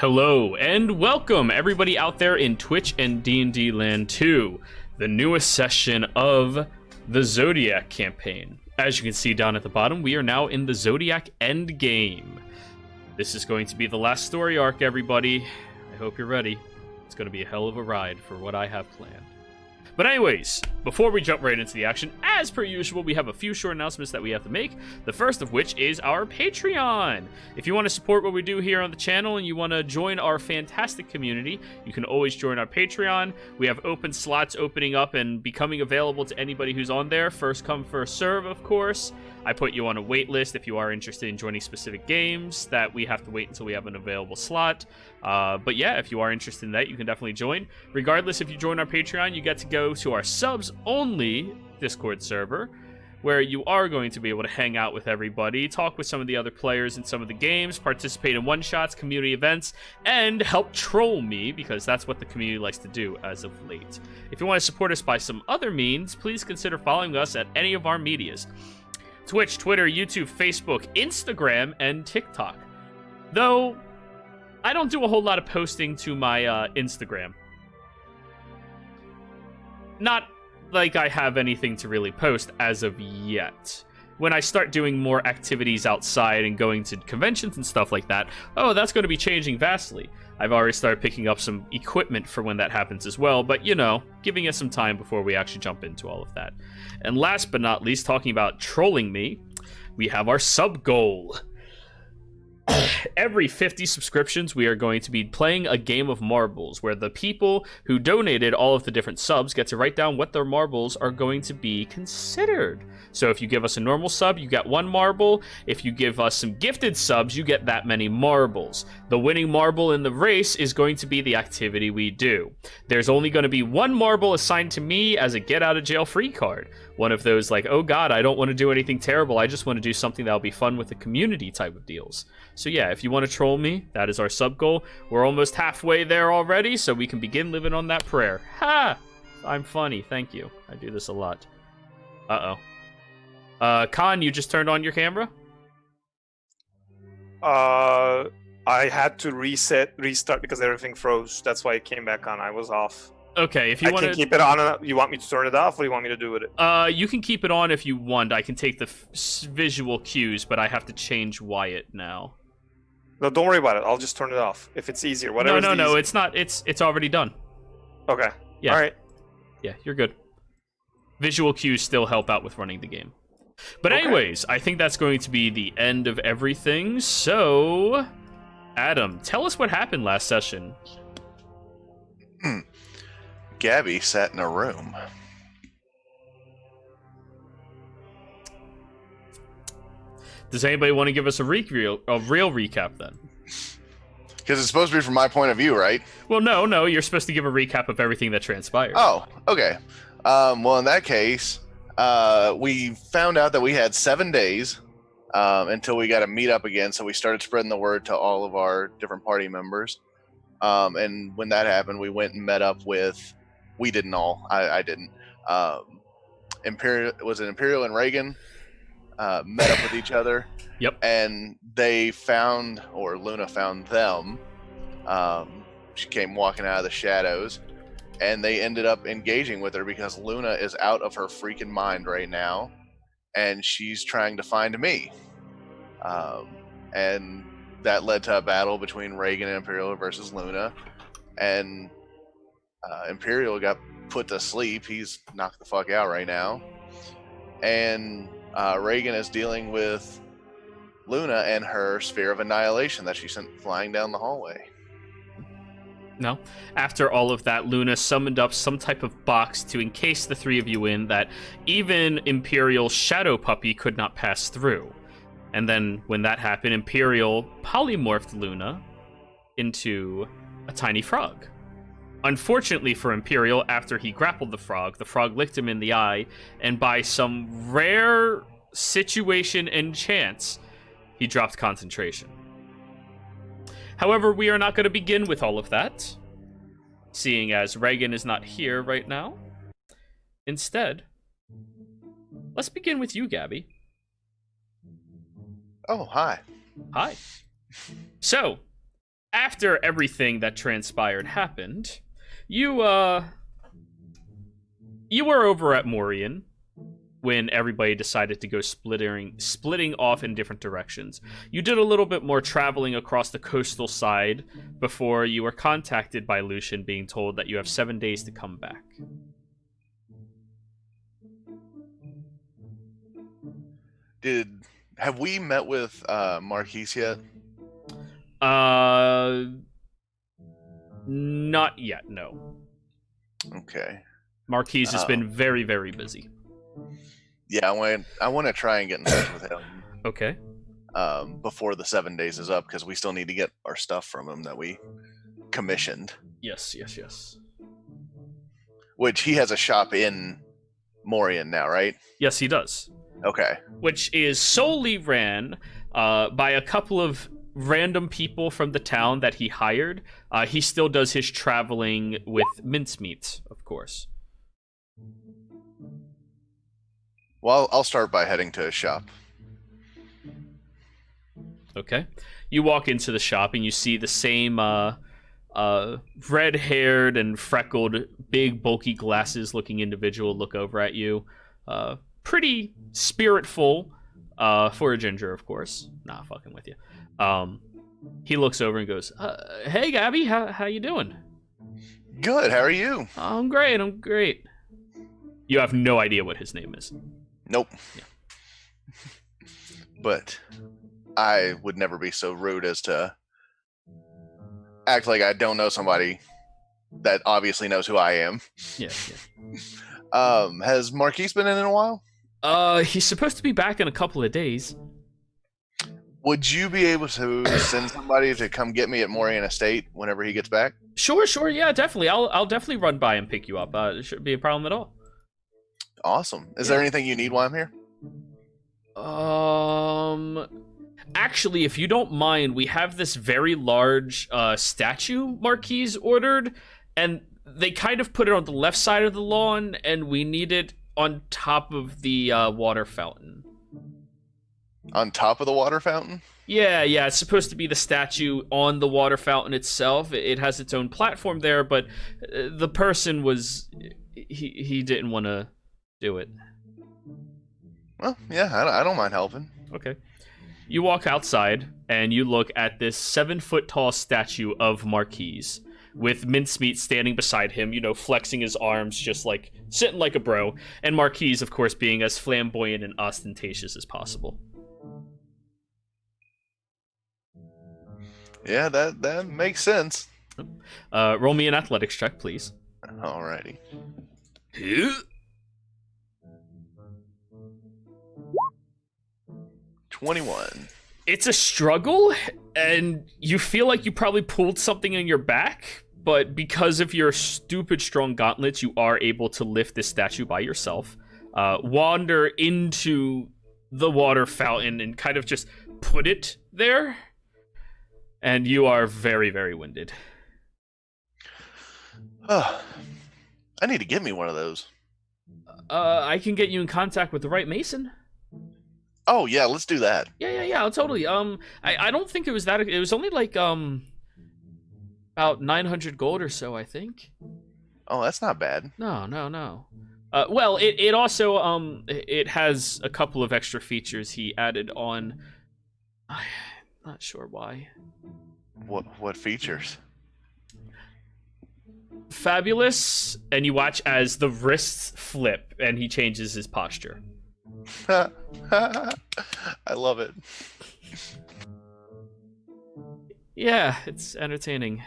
Hello and welcome everybody out there in Twitch and D&D Land 2, the newest session of the Zodiac campaign. As you can see down at the bottom, we are now in the Zodiac Endgame. This is going to be the last story arc, everybody. I hope you're ready. It's going to be a hell of a ride for what I have planned. But anyways, before we jump right into the action, as per usual, we have a few short announcements that we have to make. The first of which is our Patreon. If you want to support what we do here on the channel and you want to join our fantastic community, you can always join our Patreon. We have open slots opening up and becoming available to anybody who's on there. First come, first serve, of course. I put you on a wait list if you are interested in joining specific games that we have to wait until we have an available slot. But yeah, if you are interested in that, you can definitely join. Regardless, if you join our Patreon, you get to go to our subs-only Discord server, where you are going to be able to hang out with everybody, talk with some of the other players in some of the games, participate in one-shots, community events, and help troll me, because that's what the community likes to do as of late. If you want to support us by some other means, please consider following us at any of our medias. Twitch, Twitter, YouTube, Facebook, Instagram, and TikTok. Though, I don't do a whole lot of posting to my Instagram. Not like I have anything to really post as of yet. When I start doing more activities outside and going to conventions and stuff like that, oh, that's going to be changing vastly. I've already started picking up some equipment for when that happens as well, but you know, giving us some time before we actually jump into all of that. And last but not least, talking about trolling me, we have our sub goal. Every 50 subscriptions, we are going to be playing a game of marbles, where the people who donated all of the different subs get to write down what their marbles are going to be considered. So if you give us a normal sub, you get 1 marble. If you give us some gifted subs, you get that many marbles. The winning marble in the race is going to be the activity we do. There's only going to be 1 marble assigned to me as a get-out-of-jail-free card. One of those like, oh god, I don't want to do anything terrible, I just want to do something that'll be fun with the community type of deals. So yeah, if you want to troll me, that is our sub goal. We're almost halfway there already, so we can begin living on that prayer. Ha! I'm funny, thank you. I do this a lot. Uh-oh. Khan, you just turned on your camera? I had to restart because everything froze. That's why it came back on. I was off. Okay, if you want to... I can keep it on. You want me to turn it off, or you want me to do with it? You can keep it on if you want. I can take the visual cues, but I have to change Wyatt now. No, don't worry about it. I'll just turn it off if it's easier. Whatever. No, it's not. It's already done. Okay. Yeah. All right. Yeah, you're good. Visual cues still help out with running the game. But okay. Anyways, I think that's going to be the end of everything. So, Adam, tell us what happened last session. Gabby sat in a room. Does anybody want to give us a real recap then? Because it's supposed to be from my point of view, right? Well, no, you're supposed to give a recap of everything that transpired. Oh, okay. Well, in that case, we found out that we had 7 days until we got to meet up again, so we started spreading the word to all of our different party members. And when that happened, we went and met up with... We didn't all. I didn't. Imperial and Reagan met up with each other. Yep. And they found, or Luna found them. She came walking out of the shadows, and they ended up engaging with her because Luna is out of her freaking mind right now, and she's trying to find me. And that led to a battle between Reagan and Imperial versus Luna, and Imperial got put to sleep. He's knocked the fuck out right now. And Reagan is dealing with Luna and her sphere of annihilation that she sent flying down the hallway. No. After all of that, Luna summoned up some type of box to encase the 3 of you in that even Imperial's shadow puppy could not pass through. And then when that happened, Imperial polymorphed Luna into a tiny frog. Unfortunately for Imperial, after he grappled the frog licked him in the eye, and by some rare situation and chance, he dropped concentration. However, we are not going to begin with all of that, seeing as Reagan is not here right now. Instead, let's begin with you, Gabby. Oh, hi. Hi. So, after everything that transpired happened, you you were over at Morian when everybody decided to go splitting off in different directions. You did a little bit more traveling across the coastal side before you were contacted by Lucian, being told that you have 7 days to come back. Have we met with Marquise yet? Not yet, no. Okay. Marquise has been very, very busy. Yeah, I want to try and get in touch with him. Okay. Before the 7 days is up, because we still need to get our stuff from him that we commissioned. Yes. Which he has a shop in Morian now, right? Yes, he does. Okay. Which is solely ran by a couple of random people from the town that he hired. He still does his traveling with mincemeat, of course. Well, I'll start by heading to his shop. Okay. You walk into the shop and you see the same red-haired and freckled, big, bulky glasses-looking individual look over at you. Pretty spiritful for a ginger, of course. Nah, fucking with you. He looks over and goes, "Hey, Gabby, how you doing?" Good. How are you? I'm great. You have no idea what his name is. Nope. Yeah. But I would never be so rude as to act like I don't know somebody that obviously knows who I am. Yeah. Has Marquise been in a while? He's supposed to be back in a couple of days. Would you be able to send somebody to come get me at Morian Estate whenever he gets back? Sure, yeah, definitely. I'll definitely run by and pick you up. It shouldn't be a problem at all. Awesome. Is there anything you need while I'm here? Actually, if you don't mind, we have this very large statue Marquise ordered, and they kind of put it on the left side of the lawn, and we need it on top of the water fountain. On top of the water fountain? Yeah, it's supposed to be the statue on the water fountain itself. It has its own platform there, but the person was... He didn't want to do it. Well, yeah, I don't mind helping. Okay. You walk outside, and you look at this 7-foot-tall statue of Marquise, with Mincemeat standing beside him, flexing his arms, just like, sitting like a bro, and Marquise, of course, being as flamboyant and ostentatious as possible. Yeah, that makes sense. Roll me an athletics check, please. Alrighty. 21. It's a struggle, and you feel like you probably pulled something in your back, but because of your stupid strong gauntlets, you are able to lift this statue by yourself, wander into the water fountain, and kind of just put it there. And you are very, very winded. I need to get me one of those. I can get you in contact with the right mason. Oh yeah, let's do that. Yeah, totally. I don't think it was that. It was only like about 900 gold or so, I think. Oh, that's not bad. No. Well, it also it has a couple of extra features he added on. I'm not sure why. What features? Fabulous, and you watch as the wrists flip and he changes his posture. I love it. Yeah, it's entertaining.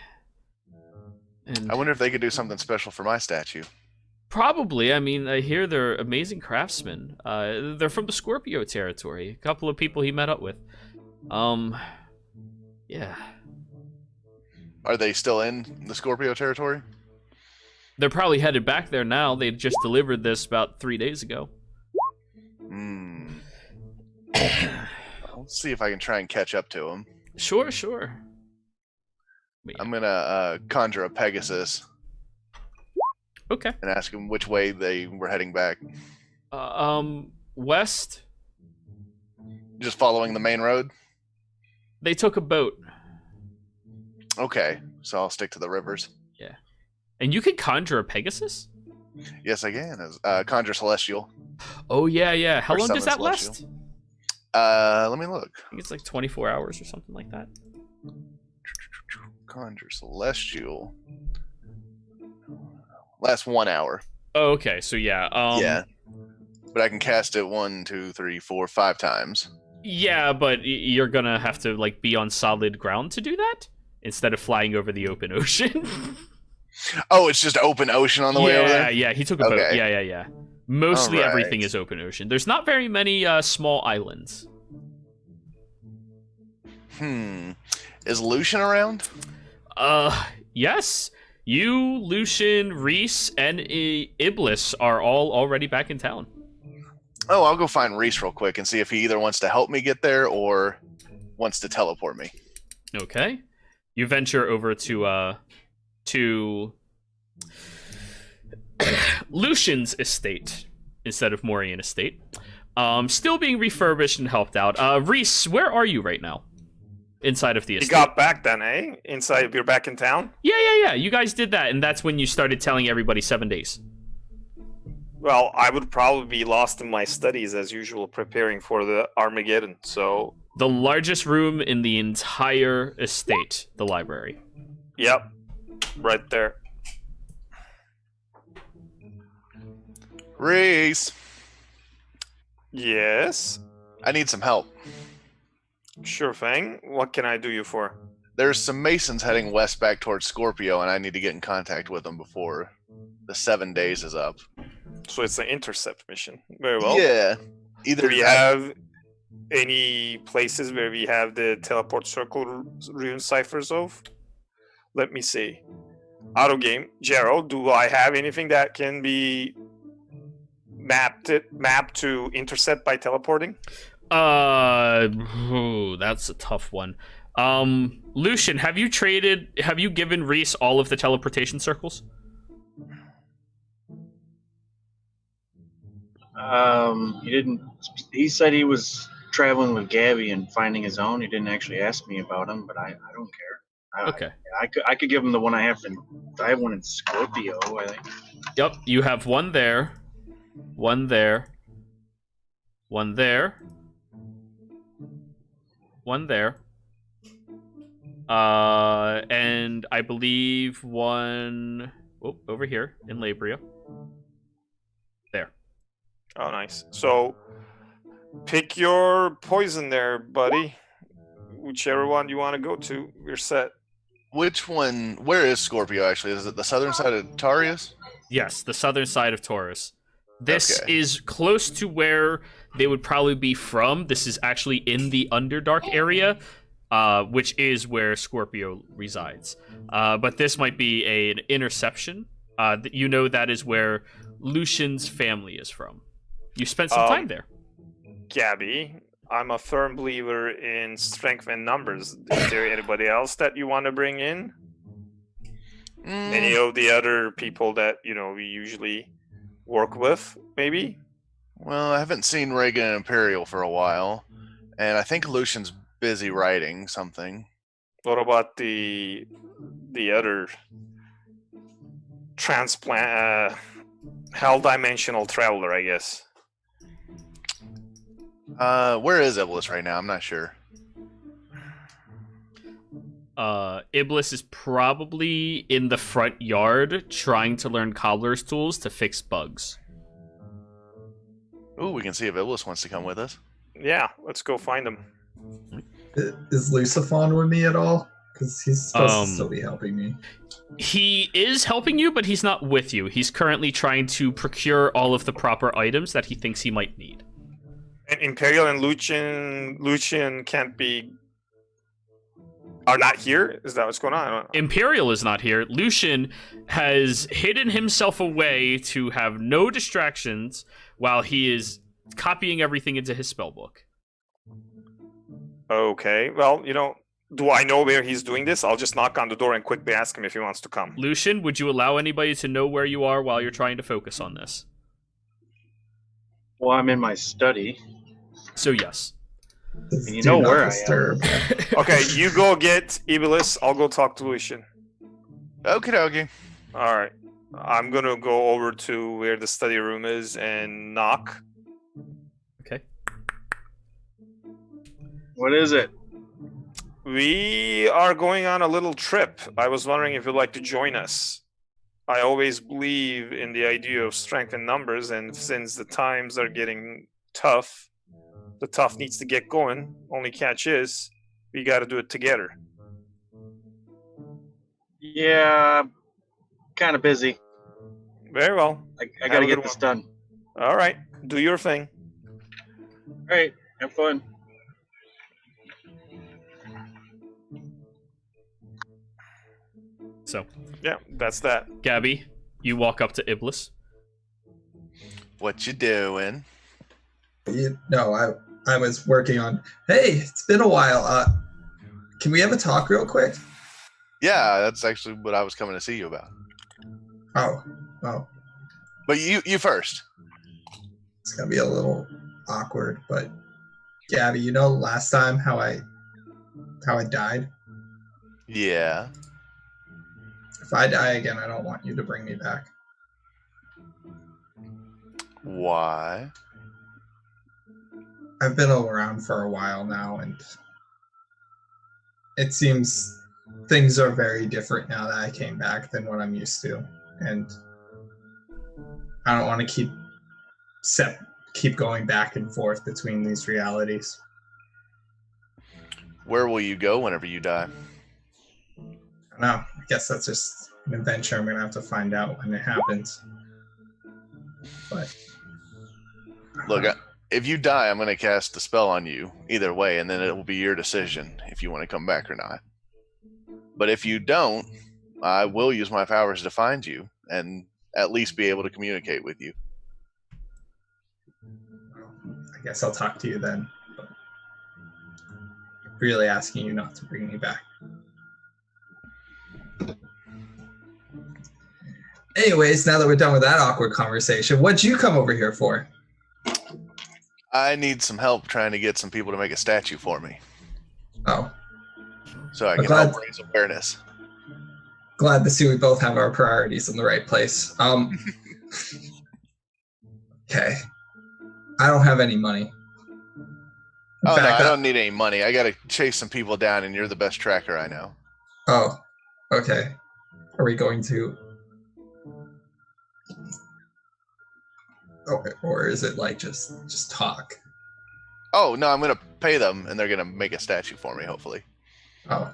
And I wonder if they could do something special for my statue. probably, I mean, I hear they're amazing craftsmen. They're from the Scorpio territory. A couple of people he met up with. Yeah. Are they still in the Scorpio territory? They're probably headed back there now. They just delivered this about 3 days ago. I'll see if I can try and catch up to them. Sure. I'm gonna conjure a Pegasus. Okay. And ask him which way they were heading back. West. Just following the main road? They took a boat. Okay, so I'll stick to the rivers. Yeah. And you can conjure a Pegasus? Yes, I can. Conjure Celestial. Oh, yeah. How Or long does summon that last? Let me look. I think it's like 24 hours or something like that. Conjure Celestial. Lasts 1 hour. Oh, okay. So, yeah. Yeah. But I can cast it 1, 2, 3, 4, 5 times. Yeah, but you're gonna have to like be on solid ground to do that instead of flying over the open ocean. Oh, it's just open ocean on the way over there? Yeah. He took a boat. Okay. Yeah. Mostly Alright. everything is open ocean. There's not very many small islands. Is Lucian around? Yes. You, Lucian, Reese, and Iblis are all already back in town. Oh, I'll go find Reese real quick and see if he either wants to help me get there or wants to teleport me. Okay. You venture over to Lucian's estate instead of Morian estate. Still being refurbished and helped out. Reese, where are you right now? Inside of the estate. You got back then, eh? Inside, you're back in town? Yeah. You guys did that, and that's when you started telling everybody 7 days. Well, I would probably be lost in my studies as usual, preparing for the Armageddon, so... The largest room in the entire estate, the library. Yep. Right there. Reese! Yes? I need some help. Sure thing. What can I do you for? There's some Masons heading west back towards Scorpio, and I need to get in contact with them before the 7 days is up. So it's an intercept mission. Very well. Yeah. Do we have any places where we have the teleport circle rune ciphers of? Let me see. Auto game. Gerald, do I have anything that can be mapped to intercept by teleporting? That's a tough one. Lucian, have you given Reese all of the teleportation circles? He didn't. He said he was traveling with Gabby and finding his own. He didn't actually ask me about him, but I don't care. Okay. I could give him the one I have I have one in Scorpio, I think. Yep, you have one there, one there, one there, one there, and I believe one over here in Labria. There. Oh, nice. So, pick your poison there, buddy. Whichever one you want to go to, you're set. Which one? Where is Scorpio, actually? Is it the southern side of Tarius? Yes, the southern side of Taurus. This Okay. is close to where they would probably be from. This is actually in the Underdark area, which is where Scorpio resides. But this might be an interception. You know that is where Lucian's family is from. You spent some time there. Gabby, I'm a firm believer in strength and numbers. Is there anybody else that you want to bring in? Any of the other people that, we usually work with, maybe? Well, I haven't seen Reagan and Imperial for a while, and I think Lucian's busy writing something. What about the other hell dimensional traveler, I guess? Where is Iblis right now? I'm not sure. Iblis is probably in the front yard trying to learn cobbler's tools to fix bugs. Ooh, we can see if Iblis wants to come with us. Yeah, let's go find him. Is Luciphon with me at all? Because he's supposed to still be helping me. He is helping you, but he's not with you. He's currently trying to procure all of the proper items that he thinks he might need. And Imperial and Lucian are not here? Is that what's going on? I don't know. Imperial is not here. Lucian has hidden himself away to have no distractions while he is copying everything into his spellbook. Okay, well, do I know where he's doing this? I'll just knock on the door and quickly ask him if he wants to come. Lucian, would you allow anybody to know where you are while you're trying to focus on this? Well, I'm in my study. So yes. Just You do know not where I am. disturb. Okay, you go get Iblis. I'll go talk to Lucian. Okie dokie. All right. I'm gonna go over to where the study room is and knock. Okay. What is it? We are going on a little trip. I was wondering if you'd like to join us. I always believe in the idea of strength in numbers, and since the times are getting tough, the tough needs to get going. Only catch is, we got to do it together. Yeah, kind of busy. Very well. I Have got a to good get this one. done. All right. Do your thing. All right, have fun. So, Yeah, that's that. Gabby, you walk up to Iblis. What you doing? No, I was working on. Hey, it's been a while. Can we have a talk real quick? Yeah, that's actually what I was coming to see you about. Oh, But you first. it's gonna be a little awkward, but Gabby, you know last time how I died? Yeah. If I die again, I don't want you to bring me back. Why? I've been around for a while now, and it seems things are very different now that I came back than what I'm used to, and I don't want to keep going back and forth between these realities. Where will you go whenever you die? I don't know. I guess that's just an adventure. I'm gonna have to find out when it happens. But Look, if you die, I'm going to cast a spell on you either way, and then it will be your decision if you want to come back or not. But if you don't, I will use my powers to find you and at least be able to communicate with you. I guess I'll talk to you then. But I'm really asking you not to bring me back. Anyways, now that we're done with that awkward conversation, what'd you come over here for? I need some help trying to get some people to make a statue for me Oh, so I I'm can glad- help raise awareness. glad to see we both have our priorities in the right place. Okay. I don't have any money. In Oh, no, fact, I don't need any money. I got to chase some people down, and you're the best tracker I know. Oh, okay. Are we going to? Okay, or is it like just talk? Oh, no, I'm going to pay them, and they're going to make a statue for me, hopefully. Oh,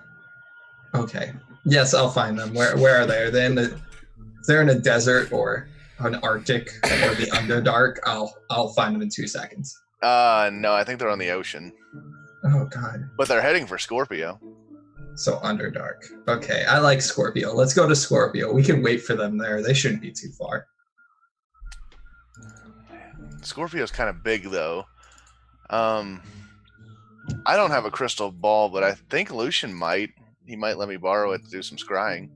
okay. Yes, I'll find them. Where are they? Are they in the? If they're in a desert or an Arctic or the Underdark, I'll find them in 2 seconds. No, I think they're on the ocean. Oh God. But they're heading for Scorpio. So Underdark. Okay, I like Scorpio. Let's go to Scorpio. We can wait for them there. They shouldn't be too far. Scorpio's kind of big, though. I don't have a crystal ball, but I think Lucian might. He might let me borrow it to do some scrying.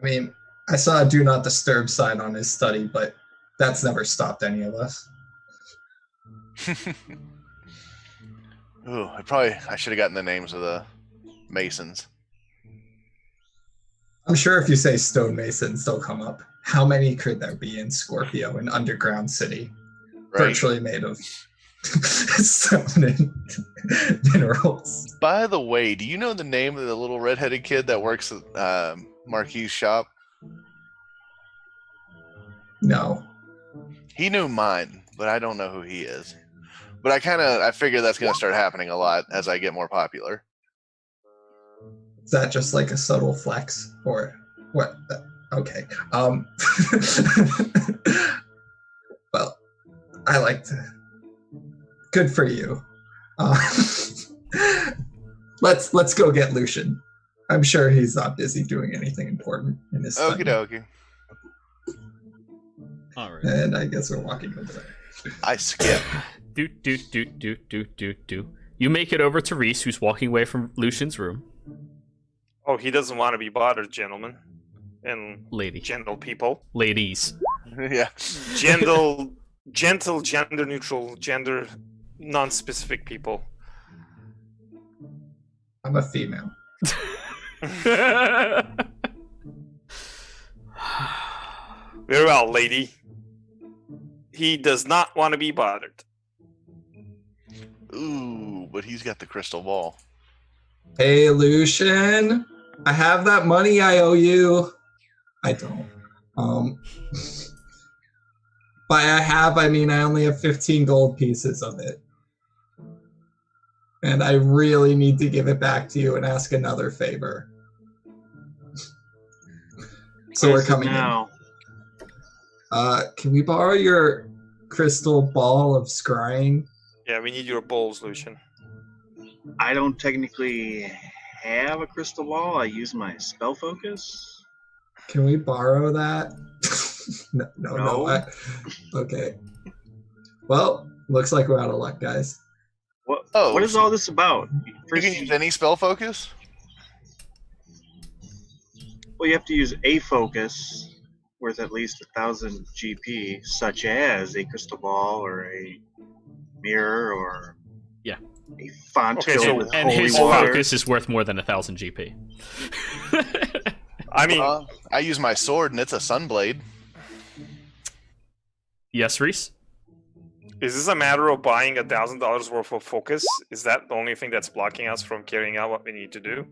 I mean, I saw a do not disturb sign on his study, but that's never stopped any of us. Ooh, I should have gotten the names of the masons. I'm sure if you say stonemasons, they'll come up. How many could there be in Scorpio, an underground city, Right? virtually made of stone and minerals? By the way, do you know the name of the little redheaded kid that works at Marquis' shop? No. He knew mine, but I don't know who he is. But I figure that's going to start happening a lot as I get more popular. Is that just like a subtle flex, or what? Okay. Well, I like to. Good for you. Let's go get Lucian. I'm sure he's not busy doing anything important in his study. Okie dokie. All right. And I guess we're walking over there. I skip. Do. You make it over to Reese, who's walking away from Lucian's room. Oh, he doesn't want to be bothered, gentlemen. And Lady. gentle people. Ladies. Yeah. Gentle, gender neutral, gender non-specific people. I'm a female. Very well, lady. He does not want to be bothered. Ooh, but he's got the crystal ball. Hey, Lucian, I have that money I owe you. I don't. By I mean I only have 15 gold pieces of it. And I really need to give it back to you and ask another favor. So we're coming now. in. Can we borrow your crystal ball of scrying? Yeah, we need your balls, Lucian. I don't technically have a crystal ball. I use my spell focus. Can we borrow that? No. Okay. Well, looks like we're out of luck, guys. What is all this about? You can use any spell focus? Well, you have to use a focus worth at least 1,000 GP, such as a crystal ball or a mirror or a font Okay, filled so- with And holy his water. focus is worth more than 1,000 GP. I mean, I use my sword and it's a sunblade. Yes, Reese? is this a matter of buying $1,000 worth of focus? Is that the only thing that's blocking us from carrying out what we need to do?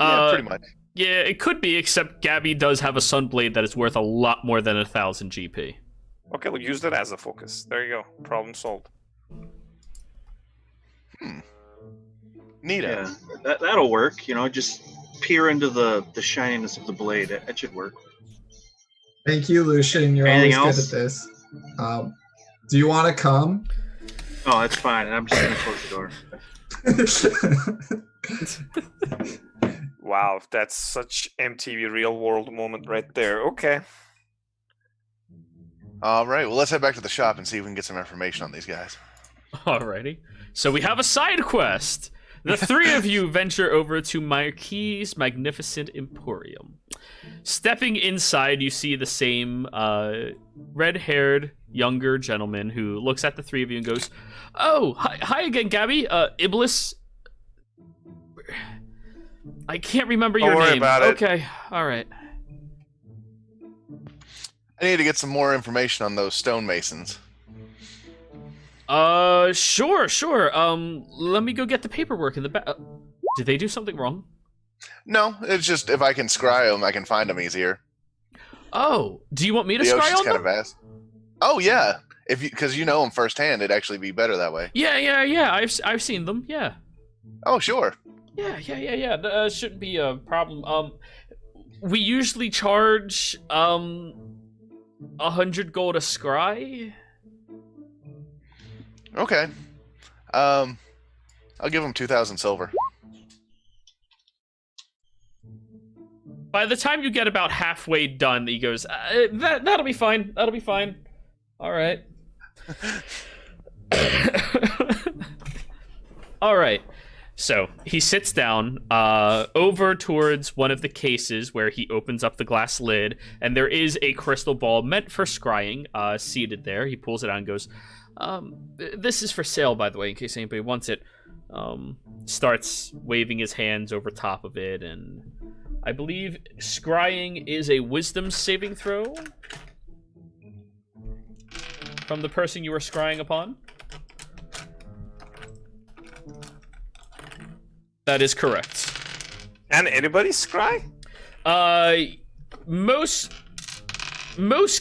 Yeah, pretty much. Yeah, it could be, except Gabby does have a Sunblade that is worth a lot more than 1,000 GP. Okay, we'll use that as a focus. There you go. Problem solved. Neato. Yeah, that'll work. You know, just peer into the shininess of the blade. That should work. Thank you, Lucian. You're Anything always else? good at this. Do you want to come? Oh, that's fine. I'm just gonna close the door. Wow, that's such MTV real world moment right there. Okay. All right, well, let's head back to the shop and see if we can get some information on these guys. Alrighty. So we have a side quest. The three of you venture over to Marquis' magnificent emporium. Stepping inside, you see the same red-haired younger gentleman who looks at the three of you and goes, "Oh, hi again, Gabby. Iblis. I can't remember your Don't worry name." about it. Okay, all right. I need to get some more information on those stonemasons. Sure. Let me go get the paperwork in the back. Did they do something wrong? No, it's just if I can scry them, I can find them easier. Oh, do you want me to The scry ocean's on kind them? of vast. Oh yeah, because you know them firsthand, it'd actually be better that way. Yeah. I've seen them. Yeah. Oh sure. Yeah. Shouldn't be a problem. We usually charge 100 gold a scry. Okay. I'll give them 2,000 silver. By the time you get about halfway done, he goes, "That'll be fine. That'll be fine. All right." All right. So he sits down over towards one of the cases where he opens up the glass lid, and there is a crystal ball meant for scrying seated there. He pulls it out and goes, "This is for sale, by the way, in case anybody wants it." Starts waving his hands over top of it, and I believe scrying is a wisdom saving throw from the person you are scrying upon. That is correct. And anybody scry? Most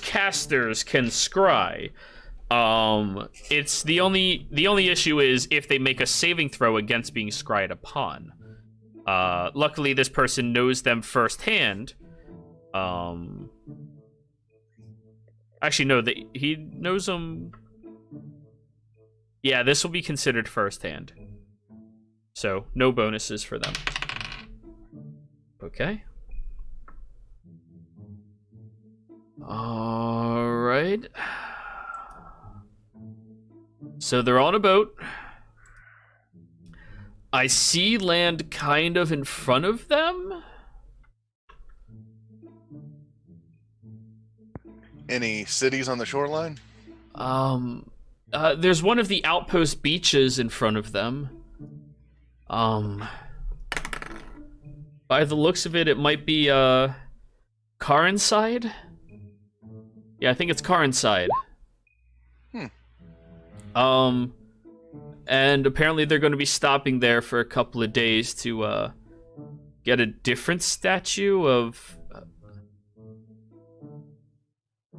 casters can scry. It's the only issue is if they make a saving throw against being scryed upon. Luckily, this person knows them firsthand. Actually, no, he knows them. Yeah, this will be considered firsthand. So, no bonuses for them. Okay. Alright. So they're on a boat. I see land kind of in front of them. Any cities on the shoreline? There's one of the outpost beaches in front of them. By the looks of it, it might be Carinside. Yeah, I think it's Carinside. And apparently they're going to be stopping there for a couple of days to get a different statue of.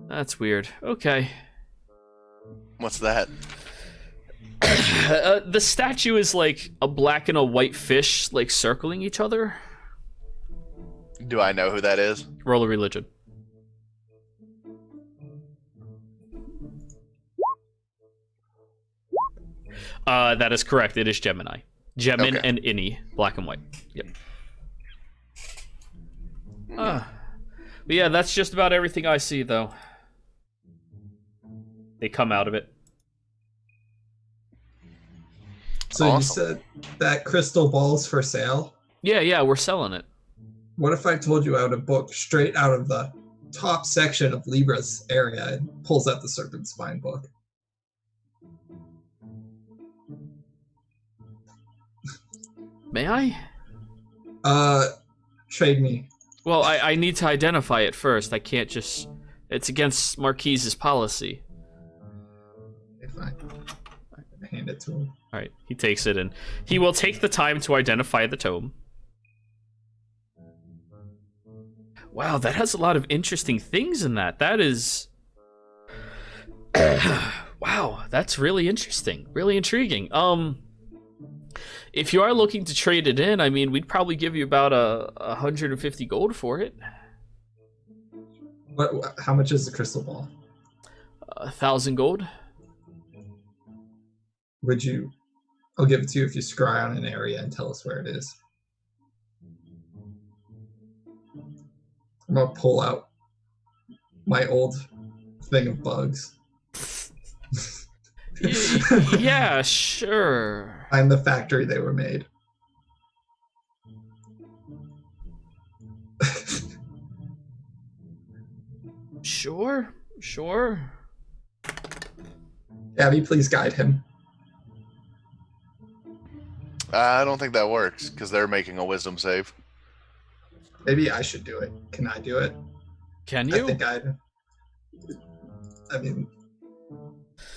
That's weird. Okay. What's that? The statue is like a black and a white fish, like circling each other. Do I know who that is? Roll a religion. That is correct. It is Gemini. Gemin Okay. and Inni, black and white. Yep. But yeah, that's just about everything I see, though. They come out of it. So Awesome. you said that crystal ball's for sale? Yeah, we're selling it. What if I told you I had a book straight out of the top section of Libra's area and pulls out the Serpent Spine book? May I? Trade me. Well, I need to identify it first. I can't just... It's against Marquise's policy. Okay, fine. I hand it to him. Alright, he takes it and he will take the time to identify the tome. Wow, that has a lot of interesting things in that. That is... Wow, that's really interesting. Really intriguing. If you are looking to trade it in, I mean, we'd probably give you about 150 gold for it. How much is the crystal ball? 1,000 gold. Would you... I'll give it to you if you scry on an area and tell us where it is. I'm gonna pull out my old thing of bugs. Yeah, sure. I'm the factory they were made. Sure. Abby, please guide him. I don't think that works because they're making a wisdom save. Maybe I should do it. Can I do it? Can I you? think I mean,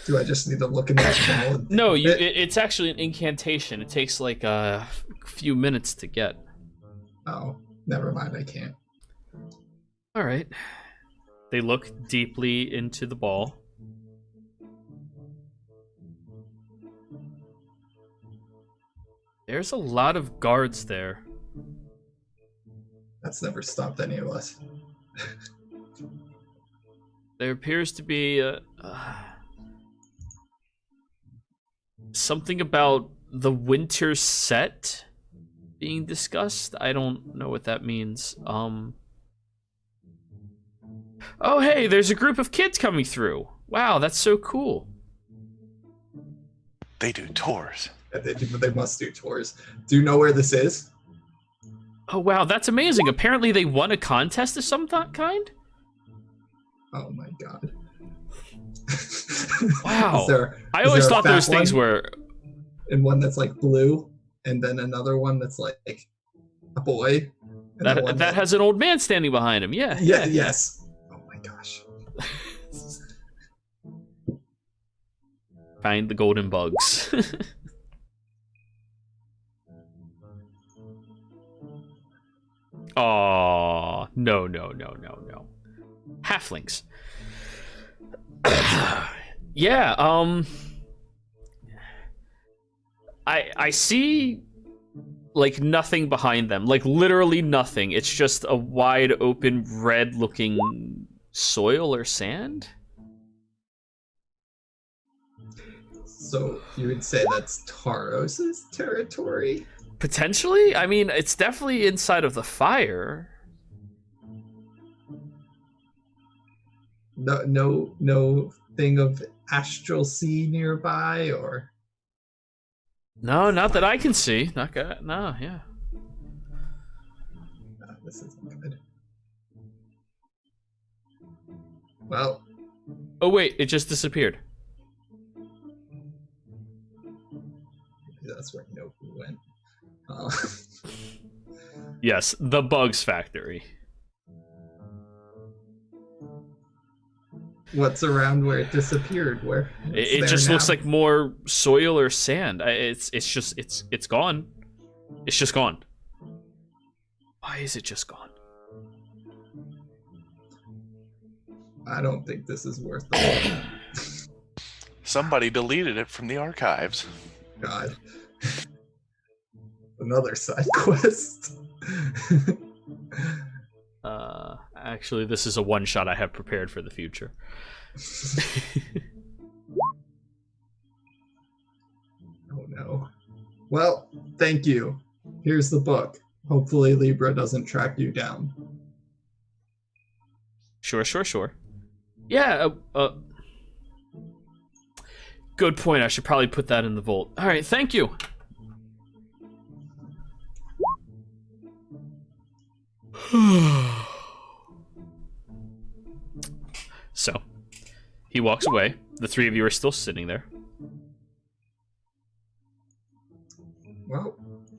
do I just need to look in that ball? No, it's actually an incantation. It takes like a few minutes to get. Oh, never mind. I can't. All right. They look deeply into the ball. There's a lot of guards there. That's never stopped any of us. There appears to be something about the winter set being discussed. I don't know what that means. Oh, hey, there's a group of kids coming through. Wow, that's so cool. They do tours. They must do tours. Do you know where this is? Oh, wow, that's amazing. Apparently they won a contest of some kind? Oh my god. Wow. I is always there a thought those fat things one? were... And one that's like blue, and then another one that's like a boy. And the one That has an old man standing behind him. Yeah. Yeah, yes. Oh my gosh. Find the golden bugs. Aw, no. Halflings. Yeah, I see like nothing behind them, like literally nothing. It's just a wide open red looking soil or sand. So you would say that's Taros's territory? Potentially? I mean, it's definitely inside of the fire. No thing of astral sea nearby, or No, not that I can see. Not good. No, yeah. this isn't good. Well, Oh wait, it just disappeared. Yes, the Bugs Factory. What's around where it disappeared? Where It just looks like more soil or sand. It's gone. It's just gone. Why is it just gone? I don't think this is worth it. Somebody deleted it from the archives. God. Another side quest. Actually, this is a one-shot I have prepared for the future. Oh no. Well, thank you. Here's the book. Hopefully Libra doesn't track you down. Sure. Yeah, good point. I should probably put that in the vault. All right, thank you. So, he walks away. The three of you are still sitting there. Well,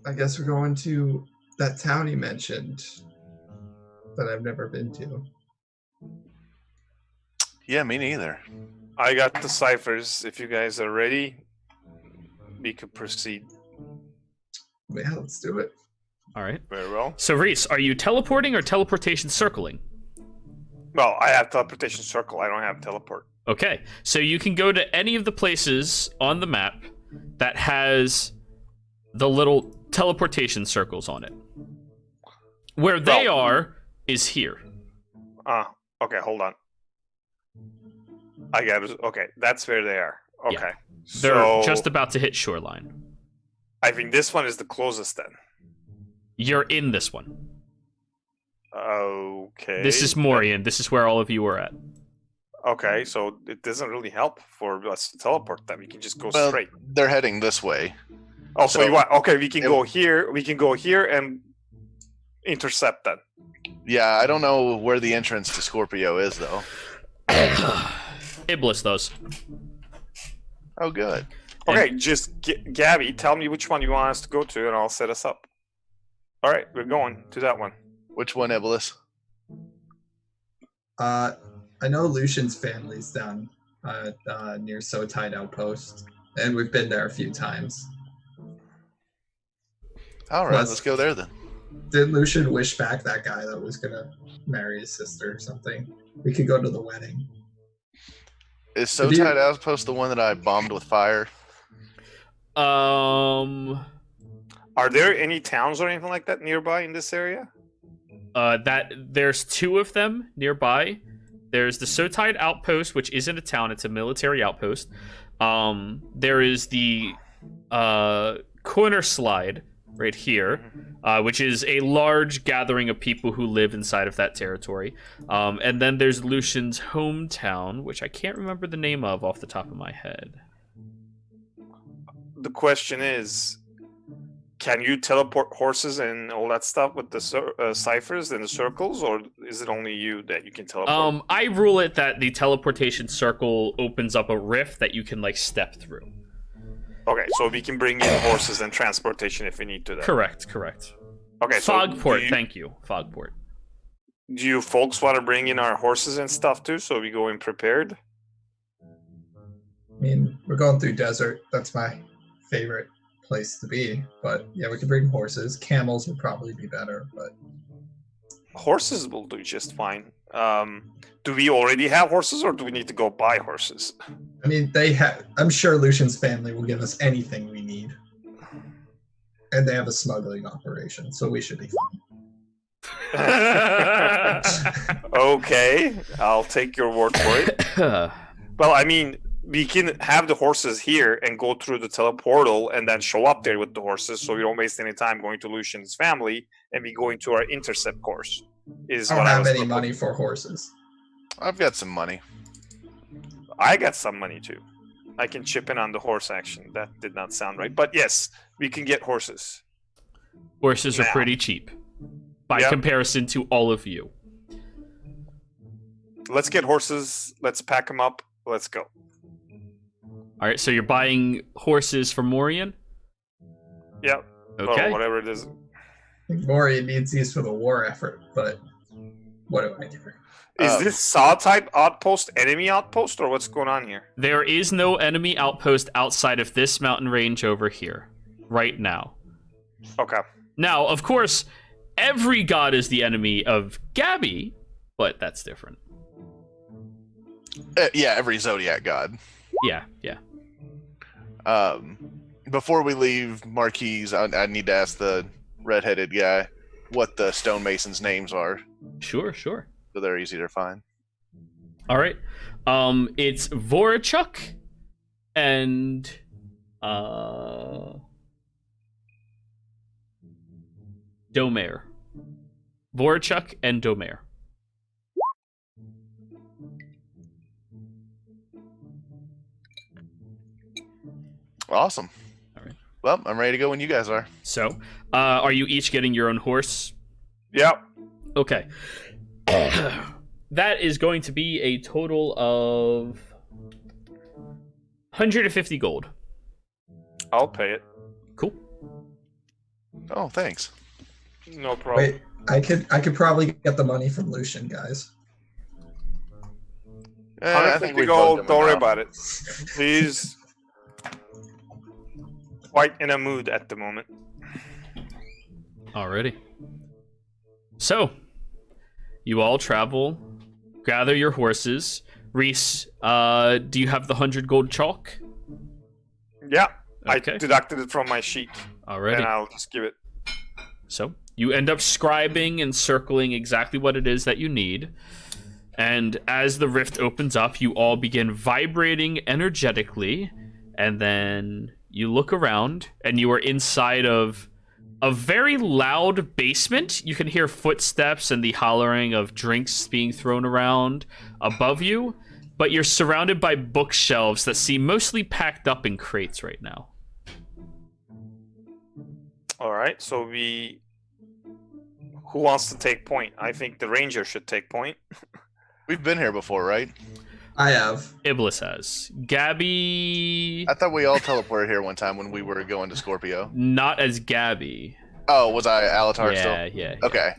I guess we're going to that town he mentioned that I've never been to. Yeah, me neither. I got the ciphers. If you guys are ready, we could proceed. Yeah, let's do it. All right. Very well. So, Reese, are you teleporting or teleportation circling? Well, I have teleportation circle. I don't have teleport. Okay, so you can go to any of the places on the map that has the little teleportation circles on it. Where they are is here. Okay, hold on. I got it. Okay, that's where they are. Okay. Yeah. They're just about to hit shoreline. I think this one is the closest then. You're in this one. Okay. This is Morian. This is where all of you are at. Okay, so it doesn't really help for us to teleport them. We can just go Well, straight. they're heading this way. Oh, so you want? Okay, we can it- go here. We can go here and intercept that. Yeah, I don't know where the entrance to Scorpio is, though. Iblis, those. Oh, good. Okay, just Gabby, tell me which one you want us to go to, and I'll set us up. All right, we're going to that one. Which one, Iblis? I know Lucian's family's down near Sotide Outpost, and we've been there a few times. All right, let's go there then. Did Lucian wish back that guy that was gonna marry his sister or something? We could go to the wedding. Is Sotide Outpost the one that I bombed with fire? Are there any towns or anything like that nearby in this area? That there's two of them nearby. There's the Sotide Outpost, which isn't a town; it's a military outpost. There is the Corner Slide right here, which is a large gathering of people who live inside of that territory. And then there's Lucian's hometown, which I can't remember the name of off the top of my head. The question is, can you teleport horses and all that stuff with the ciphers and the circles, or is it only you that you can teleport? I rule it that the teleportation circle opens up a rift that you can like step through. Okay, so we can bring in horses and transportation if we need to. Then. Correct. Okay, Fogport, thank you, Fogport. Do you folks want to bring in our horses and stuff too, so we go in prepared? I mean, we're going through desert. That's my favorite place to be. But yeah, we could bring horses. Camels would probably be better, but Horses will do just fine. Do we already have horses, or do we need to go buy horses? I mean, they have. I'm sure Lucian's family will give us anything we need, and they have a smuggling operation, so we should be fine. Okay, I'll take your word for it. Well, I mean, we can have the horses here and go through the teleportal and then show up there with the horses, so we don't waste any time going to Lucian's family, and we go into our intercept course. I don't have any proposing. money for horses. I've got some money. I got some money too. I can chip in on the horse action. That did not sound right, but yes, we can get horses. Horses are Now. pretty cheap by Yep. comparison to all of you. Let's get horses. Let's pack them up. Let's go. All right, so you're buying horses for Morian? Yep. Okay. Or whatever it is. I think Mori needs these for the war effort, but what do I give her? Is this Saw type outpost enemy outpost, or what's going on here? There is no enemy outpost outside of this mountain range over here, right now. Okay. Now, of course, every god is the enemy of Gabby, but that's different. Yeah, every Zodiac god. Yeah. Before we leave Marquise, I need to ask the redheaded guy what the stonemasons' names are, Sure. so they're easy to find. All right. It's Vorachuk and Domer. Vorachuk and Domer. Awesome. All right. Well, I'm ready to go when you guys are. So, are you each getting your own horse? Yep. Okay. That is going to be a total of 150 gold. I'll pay it. Cool. Oh, thanks. No problem. Wait, I could probably get the money from Lucian, guys. I think we don't worry about it. He's quite in a mood at the moment. Alrighty. So, you all travel, gather your horses. Reese, do you have the 100 gold chalk? Yeah, Okay. I deducted it from my sheet, Alrighty. and I'll just give it. So, you end up scribing and circling exactly what it is that you need. And as the rift opens up, you all begin vibrating energetically. And then you look around, and you are inside of a very loud basement. You can hear footsteps and the hollering of drinks being thrown around above you. But you're surrounded by bookshelves that seem mostly packed up in crates right now. All right, so who wants to take point? I think the ranger should take point. We've been here before, right? I have. Iblis has. Gabby... I thought we all teleported here one time when we were going to Scorpio. Not as Gabby. Oh, was I Alatar still? Yeah. Okay.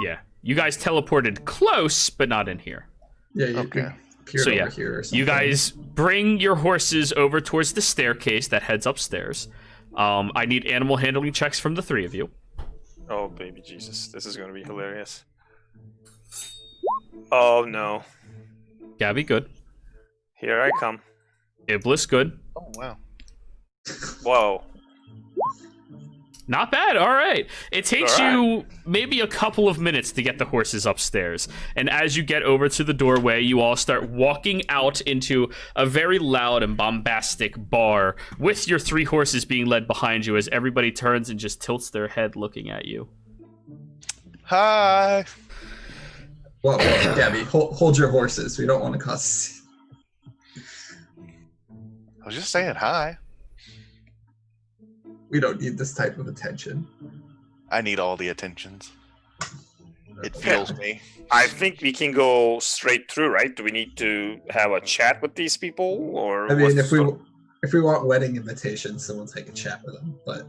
Yeah. You guys teleported close, but not in here. Yeah, you Okay. appeared So, yeah, over here or something. You guys bring your horses over towards the staircase that heads upstairs. I need animal handling checks from the three of you. Oh, baby Jesus, this is going to be hilarious. Oh, no. Gabby, good. Here I come. Iblis, good. Oh, wow. Whoa. Not bad. All right. It takes All right. you maybe a couple of minutes to get the horses upstairs. And as you get over to the doorway, you all start walking out into a very loud and bombastic bar with your three horses being led behind you as everybody turns and just tilts their head looking at you. Hi. Whoa, Gabby, hold your horses. We don't want to cause. I was just saying hi. We don't need this type of attention. I need all the attentions. It fuels me. I think we can go straight through, right? Do we need to have a chat with these people, or? I mean, what's if we want wedding invitations, then we'll take a chat with them. But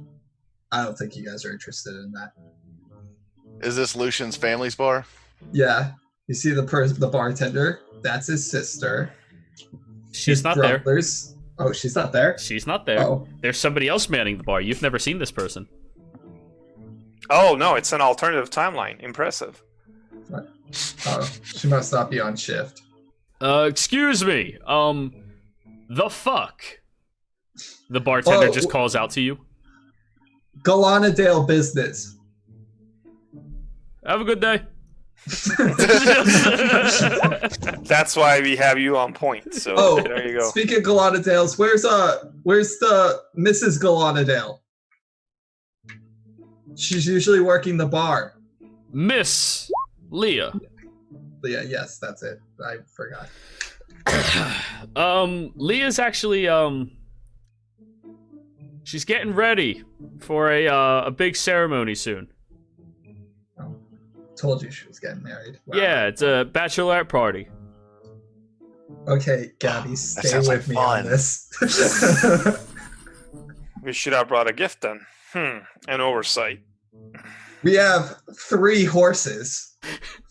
I don't think you guys are interested in that. Is this Lucian's family's bar? Yeah, you see the bartender? That's his sister. She's His not there. brothers. Oh, she's not there? She's not there. Oh. There's somebody else manning the bar. You've never seen this person. Oh no, it's an alternative timeline. Impressive. Oh, she must not be on shift. Excuse me. The fuck? The bartender just calls out to you. Galanadale business. Have a good day. That's why we have you on point. So Oh, there you go. speaking of Galanadales, where's the Mrs. Galanadale? She's usually working the bar. Miss Leah. Yeah, yes, that's it. I forgot. Leah's actually she's getting ready for a big ceremony soon. Oh, told you she was getting married. Wow. Yeah, it's a bachelorette party. Okay, Gabby, stay sounds with like me on fun. this. We should have brought a gift then. An oversight. We have 3 horses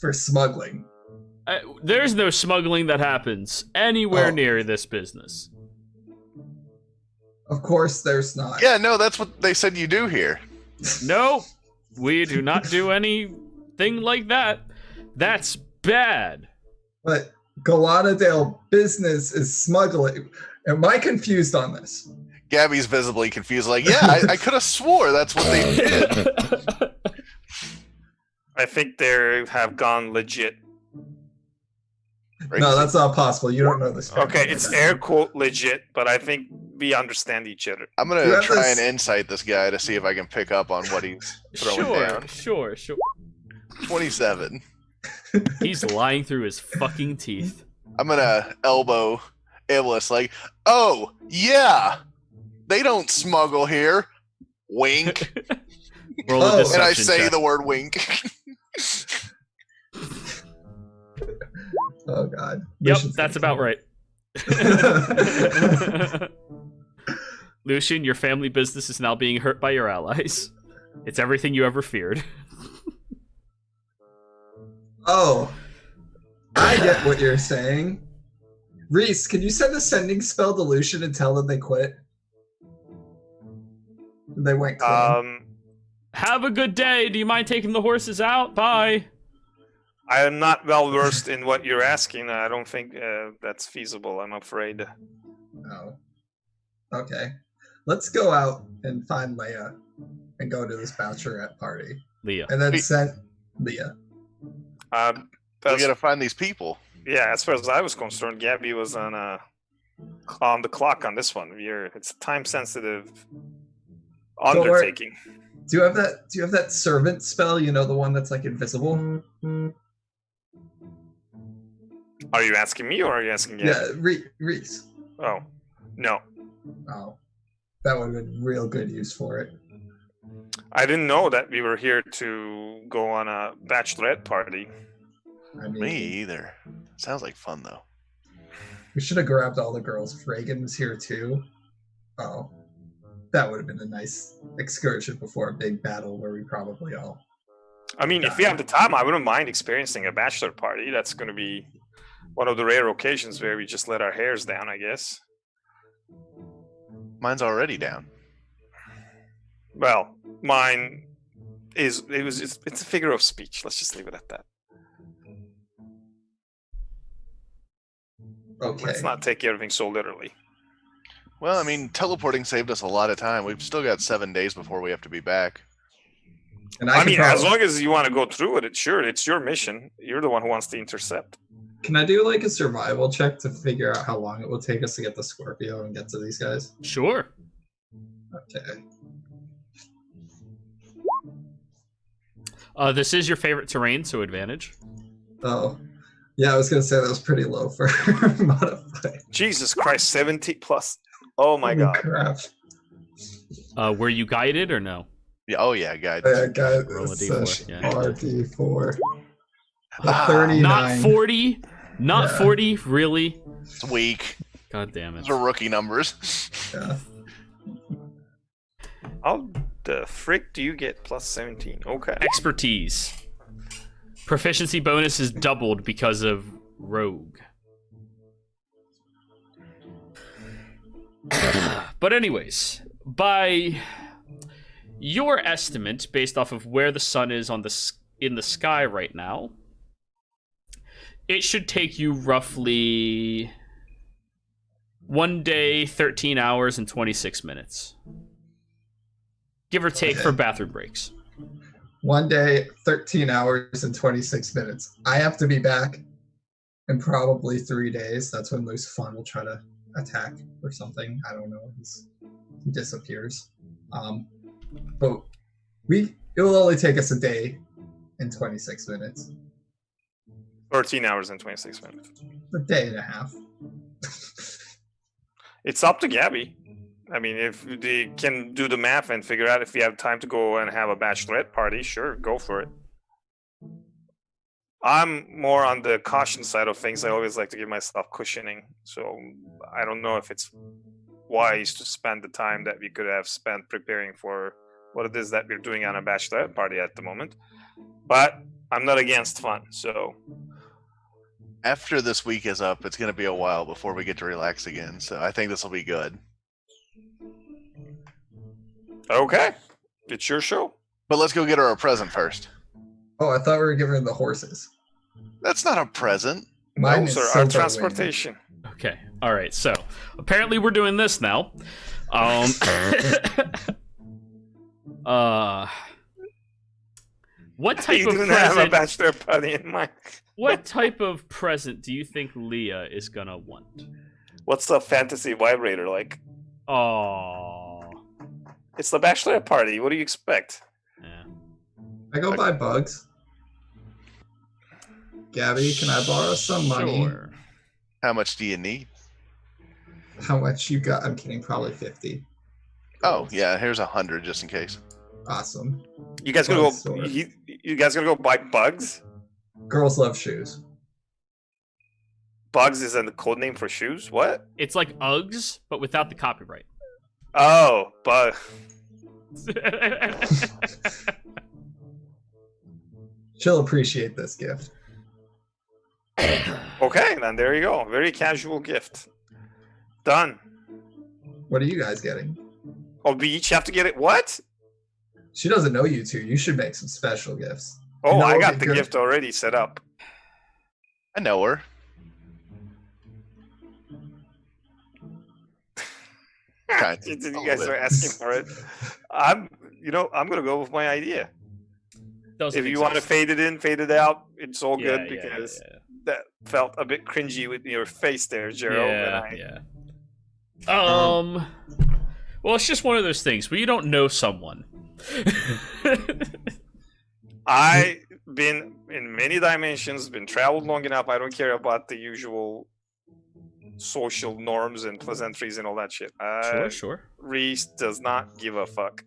for smuggling. There's no smuggling that happens anywhere near this business. Of course there's not. Yeah, no, that's what they said you do here. No, we do not do anything like that. That's bad. But Galadadale business is smuggling. Am I confused on this? Gabby's visibly confused, like, yeah, I could have swore that's what they did. I think they have gone legit. No, that's not possible. You don't know this. Okay, it's air quote legit, but I think we understand each other. I'm gonna try and insight this guy to see if I can pick up on what he's throwing down. Sure. 27. He's lying through his fucking teeth. I'm gonna elbow Iblis like, oh, yeah, they don't smuggle here. Wink. Roll a deception and I say check. the word wink. Oh, God. Yep, that's about right. Lucian, your family business is now being hurt by your allies. It's everything you ever feared. Oh, I get what you're saying. Reese, can you send a sending spell to Lucian and tell them they quit? They went clean. Have a good day. Do you mind taking the horses out? Bye. I am not well versed in what you're asking. I don't think that's feasible, I'm afraid. Oh. Okay. Let's go out and find Leia and go to this bachelorette party. Leah. And then send Leah. We gotta find these people. Yeah, as far as I was concerned, Gabby was on the clock on this one. It's a time-sensitive undertaking. Do you have that servant spell? You know, the one that's like invisible? Are you asking me or are you asking Gabby? Yeah, Reese. Oh, no. Oh, that would have been real good use for it. I didn't know that we were here to go on a bachelorette party. I mean, Me either. Sounds like fun though. we should have grabbed all the girls if Reagan was here too. Oh, that would have been a nice excursion before a big battle where we probably all... I mean, if we have the time, I wouldn't mind experiencing a bachelor party. That's going to be one of the rare occasions where we just let our hairs down, I guess. Mine's already down. Well, mine is it's a figure of speech. Let's just leave it at that. Okay. Let's not take everything so literally. Well, I mean, teleporting saved us a lot of time. We've still got 7 days before we have to be back. And I mean, as long as you want to go through it, it's your mission. You're the one who wants to intercept. Can I do like a survival check to figure out how long it will take us to get the Scorpio and get to these guys? Sure. Okay. This is your favorite terrain, so advantage. Oh. Yeah, I was going to say that was pretty low for modified. Jesus Christ, 70 plus. Oh my God. Crap. Were you guided or no? Yeah, oh yeah, guys. Yeah, guys, Roll a it's D4, yeah. RD4. Ah, 39. Not 40? Not Yeah. 40? Really? It's weak. God damn it. Those are rookie numbers. Yeah. How the frick do you get plus 17? Okay. Expertise. Proficiency bonus is doubled because of rogue. But anyways, by your estimate, based off of where the sun is in the sky right now, it should take you roughly 1 day, 13 hours, and 26 minutes. Give or take for bathroom breaks. 1 day, 13 hours, and 26 minutes. I have to be back in probably 3 days. That's when Lucifon will try to attack or something. I don't know. He disappears. But it will only take us a day and 26 minutes. 13 hours and 26 minutes. A day and a half. It's up to Gabby. I mean, if they can do the math and figure out if we have time to go and have a bachelorette party, sure, go for it. I'm more on the caution side of things. I always like to give myself cushioning. So I don't know if it's wise to spend the time that we could have spent preparing for what it is that we're doing on a bachelorette party at the moment. But I'm not against fun, so After this week is up, it's going to be a while before we get to relax again. So I think this will be good. okay, it's your show. But let's go get her a present first. Oh, I thought we were giving her the horses. That's not a present. Mine No, is sir, our silver wing. transportation. Okay. All right. So apparently we're doing this now. What type You of didn't have a present? bachelor party in mind. What type of present do you think Leah is gonna want? What's the fantasy vibrator like? Oh. It's the bachelorette party. What do you expect? Yeah. I go buy bugs. Gabby, can I borrow some money? Sure. How much do you need? How much you got? I'm kidding, probably 50. Oh, yeah, here's 100 just in case. Awesome. You guys gonna go? Store. You guys gonna go buy bugs? Girls love shoes. Bugs is a code name for shoes. What? It's like Uggs, but without the copyright. Oh, bug. She'll appreciate this gift. Okay, then there you go. Very casual gift. Done. What are you guys getting? Oh, we each have to get it. What? She doesn't know you two. You should make some special gifts. Oh, No, I got okay, the good. gift already set up. I know her. Kind of. You A guys little are bit. asking for it. I'm gonna go with my idea. Doesn't If you want to exist. fade it in, fade it out, it's all Yeah, good yeah, because yeah. that felt a bit cringy with your face there, Gerald. Yeah, yeah. Well, it's just one of those things where you don't know someone. I been in many dimensions, been traveled long enough. I don't care about the usual social norms and pleasantries and all that shit. Sure. Reese does not give a fuck.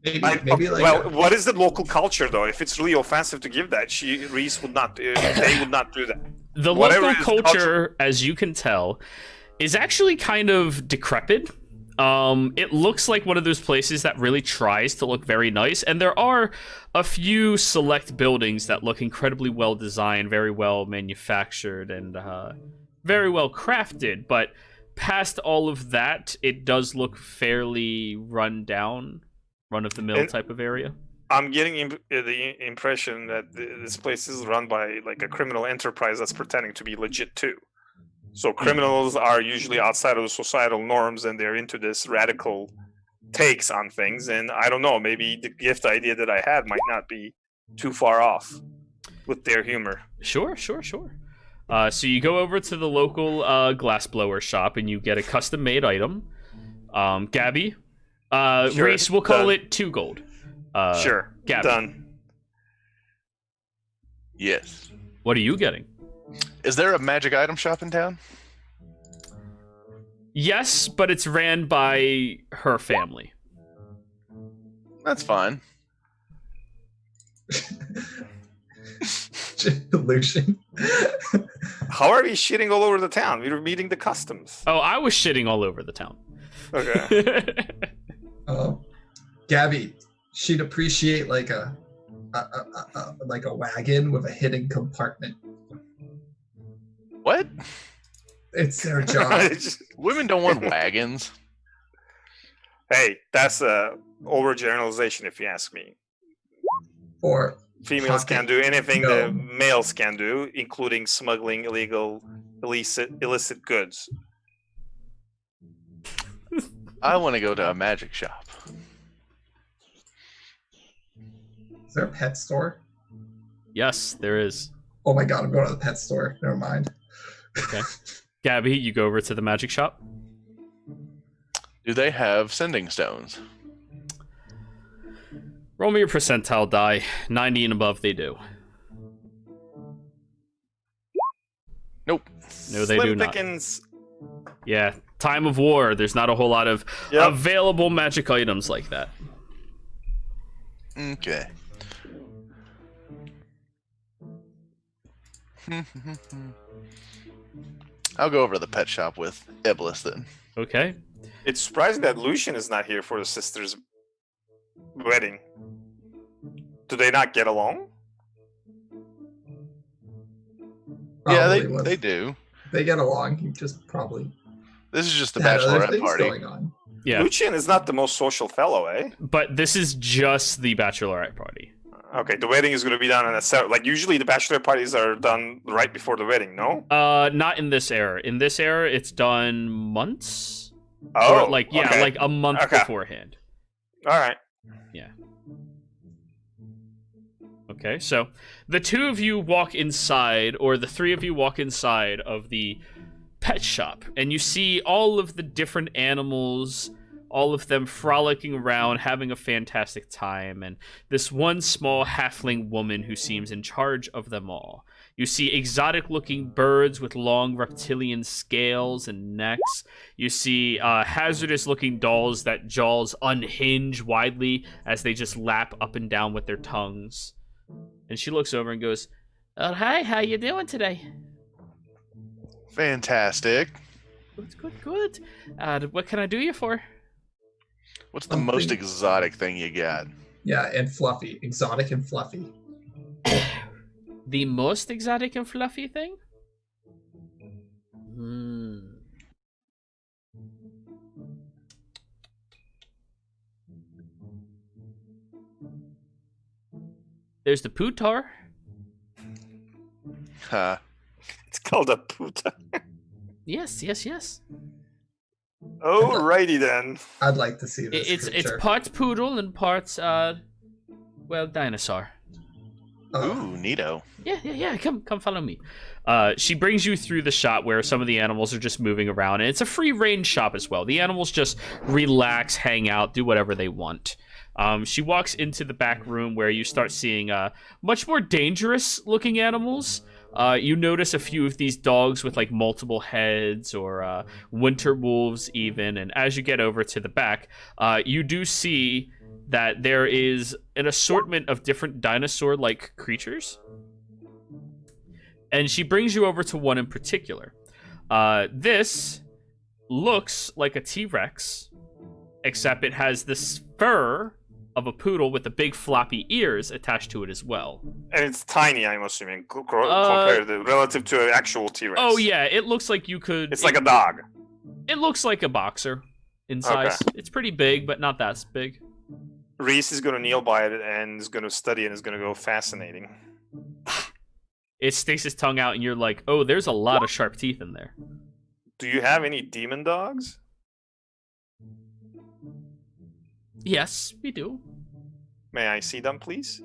Maybe like well, what is the local culture though? If it's really offensive to give that, Reese would not. They would not do that. The Whatever local is culture, as you can tell, is actually kind of decrepit. It looks like one of those places that really tries to look very nice, and there are a few select buildings that look incredibly well designed, very well manufactured, and very well crafted. But past all of that, it does look fairly run down, run-of-the-mill And- type of area. I'm getting the impression that this place is run by like a criminal enterprise that's pretending to be legit too. So criminals are usually outside of the societal norms, and they're into this radical takes on things. And I don't know, maybe the gift idea that I had might not be too far off with their humor. Sure. So you go over to the local glassblower shop and you get a custom-made item. Gabby, Sure, Reese, we'll call done. it 2 gold. Sure, Gabby, done. Yes. what are you getting? Is there a magic item shop in town? Yes, but it's ran by her family. That's fine. Lucian. How are we shitting all over the town? We were meeting the customs. Oh, I was shitting all over the town. Okay. Gabby, she'd appreciate like a wagon with a hidden compartment. What? It's their job. Women don't want wagons. Hey, that's a overgeneralization if you ask me. Or Females pocket can't do anything no. the males can do, including smuggling illegal, illicit goods. I want to go to a magic shop. Is there a pet store? Yes, there is. Oh my god, I'm going to the pet store. Never mind. Okay. Gabby, you go over to the magic shop. Do they have sending stones? Roll me your percentile die. 90 and above, they do. Nope. No, they Slim do not. pickings. Yeah, time of war. There's not a whole lot of Yep. available magic items like that. Okay. I'll go over to the pet shop with Iblis then. Okay. It's surprising that Lucian is not here for the sister's wedding. Do they not get along? Probably They do. They get along. He just probably This is just the had other bachelorette things party. going on. Yeah. Lucian is not the most social fellow, eh? But this is just the bachelorette party. Okay, the wedding is going to be done on a set. Like usually, the bachelorette parties are done right before the wedding. No. Not in this era. In this era, it's done months. Oh, Or like okay. like a month Okay. beforehand. All right. Okay, so the two of you walk inside, or the three of you walk inside of the pet shop, and you see all of the different animals, all of them frolicking around, having a fantastic time, and this one small halfling woman who seems in charge of them all. You see exotic-looking birds with long reptilian scales and necks. You see hazardous-looking dolls that jaws unhinge widely as they just lap up and down with their tongues. And she looks over and goes, "Oh, hi, how you doing today?" Fantastic. Good. What can I do you for? What's the most exotic thing you got? Yeah, and fluffy. Exotic and fluffy. The most exotic and fluffy thing? There's the Putar. Huh. It's called a puta. Yes. Alrighty then. I'd like to see this It's creature. parts poodle and parts dinosaur. Oh, Ooh, neato. Yeah. Come follow me. She brings you through the shop where some of the animals are just moving around, and it's a free range shop as well. The animals just relax, hang out, do whatever they want. She walks into the back room where you start seeing much more dangerous looking animals. You notice a few of these dogs with like multiple heads, or winter wolves even. And as you get over to the back, you do see that there is an assortment of different dinosaur-like creatures. And she brings you over to one in particular. This looks like a T-Rex, except it has this fur of a poodle with the big floppy ears attached to it as well. And it's tiny, I'm assuming, compared to relative to an actual T-Rex. Oh yeah, it looks like you could... It's like a dog. It looks like a boxer in size. Okay. It's pretty big, but not that big. Reese is going to kneel by it and is going to study and is going to go fascinating. It sticks its tongue out and you're like, oh, there's a lot of sharp teeth in there. Do you have any demon dogs? Yes, we do. May I see them, please?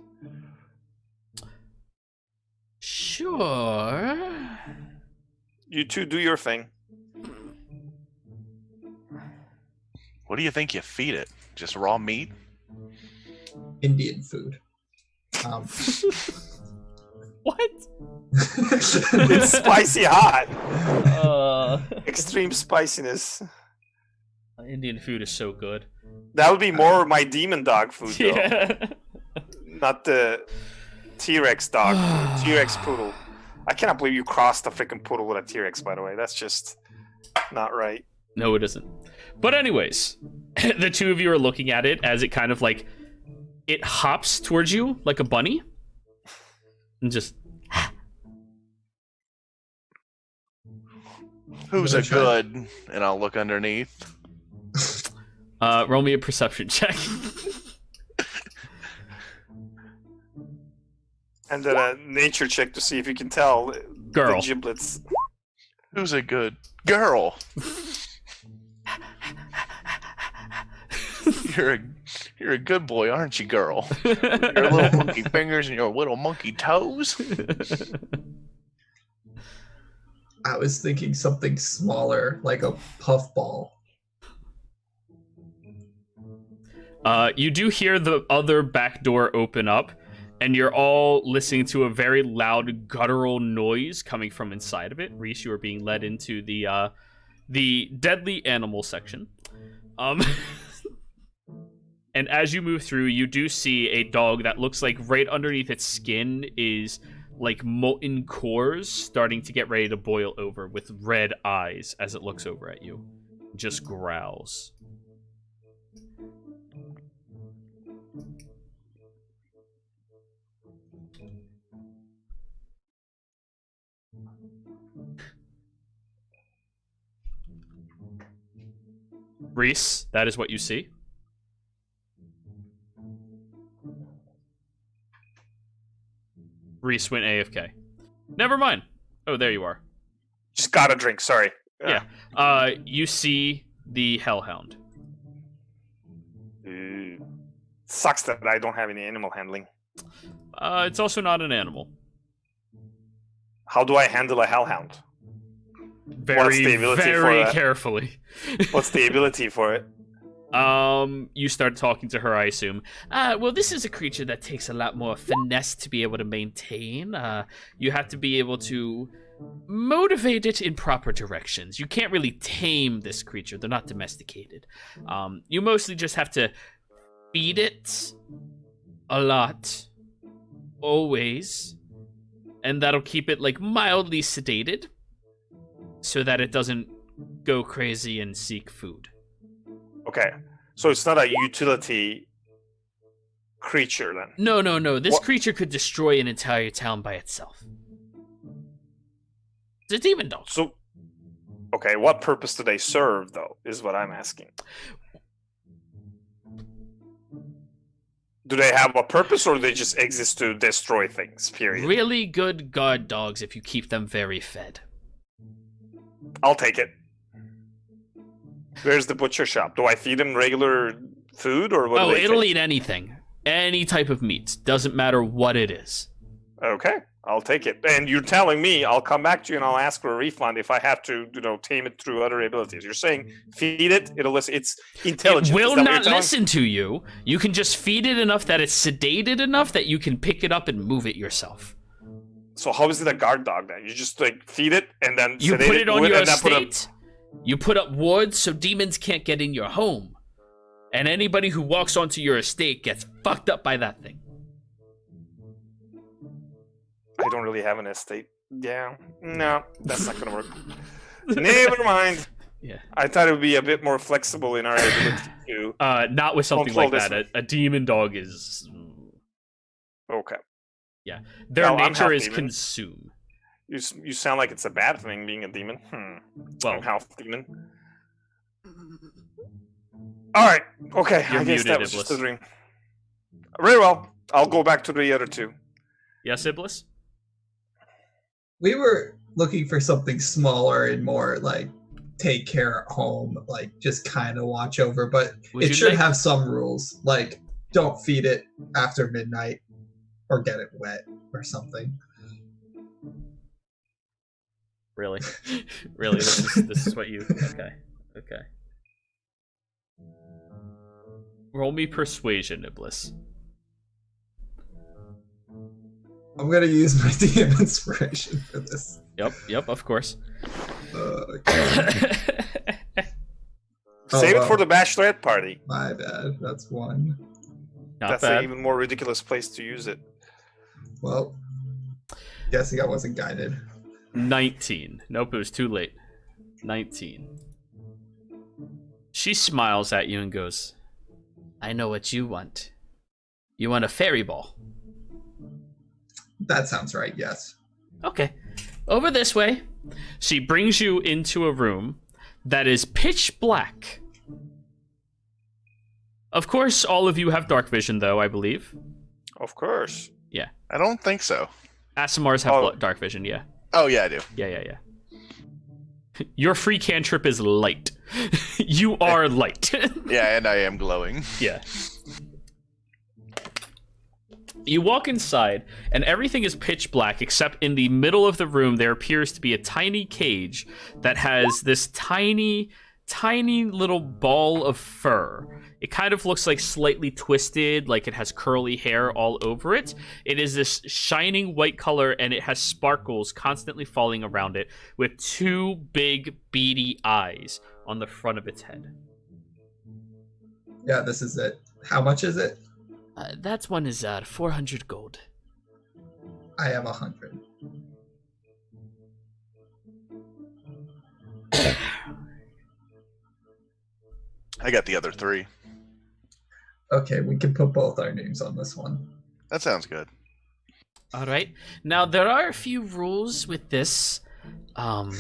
Sure. You two do your thing. What do you think you feed it? Just raw meat? Indian food. What? It's spicy hot. Uh, Extreme spiciness. Indian food is so good. That would be more my demon dog food, though. Yeah. Not the T-Rex dog food. T-Rex poodle. I cannot believe you crossed a freaking poodle with a T-Rex, by the way. That's just not right. No, it isn't. But anyways, the two of you are looking at it as it kind of like, it hops towards you like a bunny. And just... Who's a good? And I'll look underneath. roll me a perception check. And then a nature check to see if you can tell Girl. the giblets. Who's a good girl? You're a good boy, aren't you, girl? Your little monkey fingers and your little monkey toes. I was thinking something smaller, like a puffball. You do hear the other back door open up, and you're all listening to a very loud guttural noise coming from inside of it. Reese, you are being led into the deadly animal section. And as you move through, you do see a dog that looks like right underneath its skin is like molten cores starting to get ready to boil over with red eyes as it looks over at you. Just growls. Reese, that is what you see. Reese went AFK. Never mind. Oh, there you are. Just got a drink. Sorry. Yeah. You see the Hellhound. Sucks that I don't have any animal handling. It's also not an animal. How do I handle a hellhound? What's the ability for very that? carefully. What's the ability for it? You start talking to her, I assume. Well, this is a creature that takes a lot more finesse to be able to maintain. You have to be able to motivate it in proper directions. You can't really tame this creature. They're not domesticated. You mostly just have to feed it a lot, always, and that'll keep it like mildly sedated so that it doesn't go crazy and seek food. Okay, so it's not a utility creature then? No. This creature could destroy an entire town by itself. It's a demon dog. So, okay, what purpose do they serve, though, is what I'm asking. Do they have a purpose, or do they just exist to destroy things, period? Really good guard dogs if you keep them very fed. I'll take it. Where's the butcher shop? Do I feed them regular food, or what? Oh, do they it'll take? eat anything. Any type of meat. Doesn't matter what it is. Okay, I'll take it. And you're telling me I'll come back to you and I'll ask for a refund if I have to, tame it through other abilities. You're saying feed it, it'll listen. It's intelligent. It will Is that what you're not telling me? listen to you. You can just feed it enough that it's sedated enough that you can pick it up and move it yourself. So how is it a guard dog then? You just feed it and then You sedate put it on with your and then put estate. You put up wards so demons can't get in your home. And anybody who walks onto your estate gets fucked up by that thing. I don't really have an estate. Yeah, no, that's not gonna work. Never mind. Yeah. I thought it would be a bit more flexible in our ability to. Not with something Control like this that. A demon dog is... Okay. Yeah. Their Well, I'm nature half is demon. consume. You sound like it's a bad thing being a demon. Well, I'm half demon. All right. Okay. You're I guess muted, that was just a Iblis. dream. Very well. I'll go back to the other two. Yes, Iblis? We were looking for something smaller and more like take care at home, like just kind of watch over, but Would it you should like- have some rules, like don't feed it after midnight or get it wet or something. Really? Really? This is what you... Okay. Roll me persuasion, Iblis. I'm gonna use my DM inspiration for this. Yep, of course. Okay. Save it for well, the bachelorette party. my bad. That's one. Not That's bad. an even more ridiculous place to use it. Well, guessing I wasn't guided. 19. Nope, it was too late. 19. She smiles at you and goes, I know what you want. You want a fairy ball. That sounds right, yes. Okay. Over this way. She brings you into a room that is pitch black. Of course, all of you have dark vision, though, I believe. Of course. Yeah. I don't think so. Asimars have Oh. dark vision, yeah. Oh yeah, I do. Yeah. Your free cantrip is light. You are light. Yeah, and I am glowing. Yeah. You walk inside, and everything is pitch black, except in the middle of the room, there appears to be a tiny cage that has this tiny little ball of fur. It kind of looks like slightly twisted, like it has curly hair all over it. It is this shining white color, and it has sparkles constantly falling around it, with two big, beady eyes on the front of its head. Yeah, this is it. How much is it? That one is 400 gold. I have 100. I got the other 3. Okay, we can put both our names on this one. That sounds good. All right. Now there are a few rules with this. Don't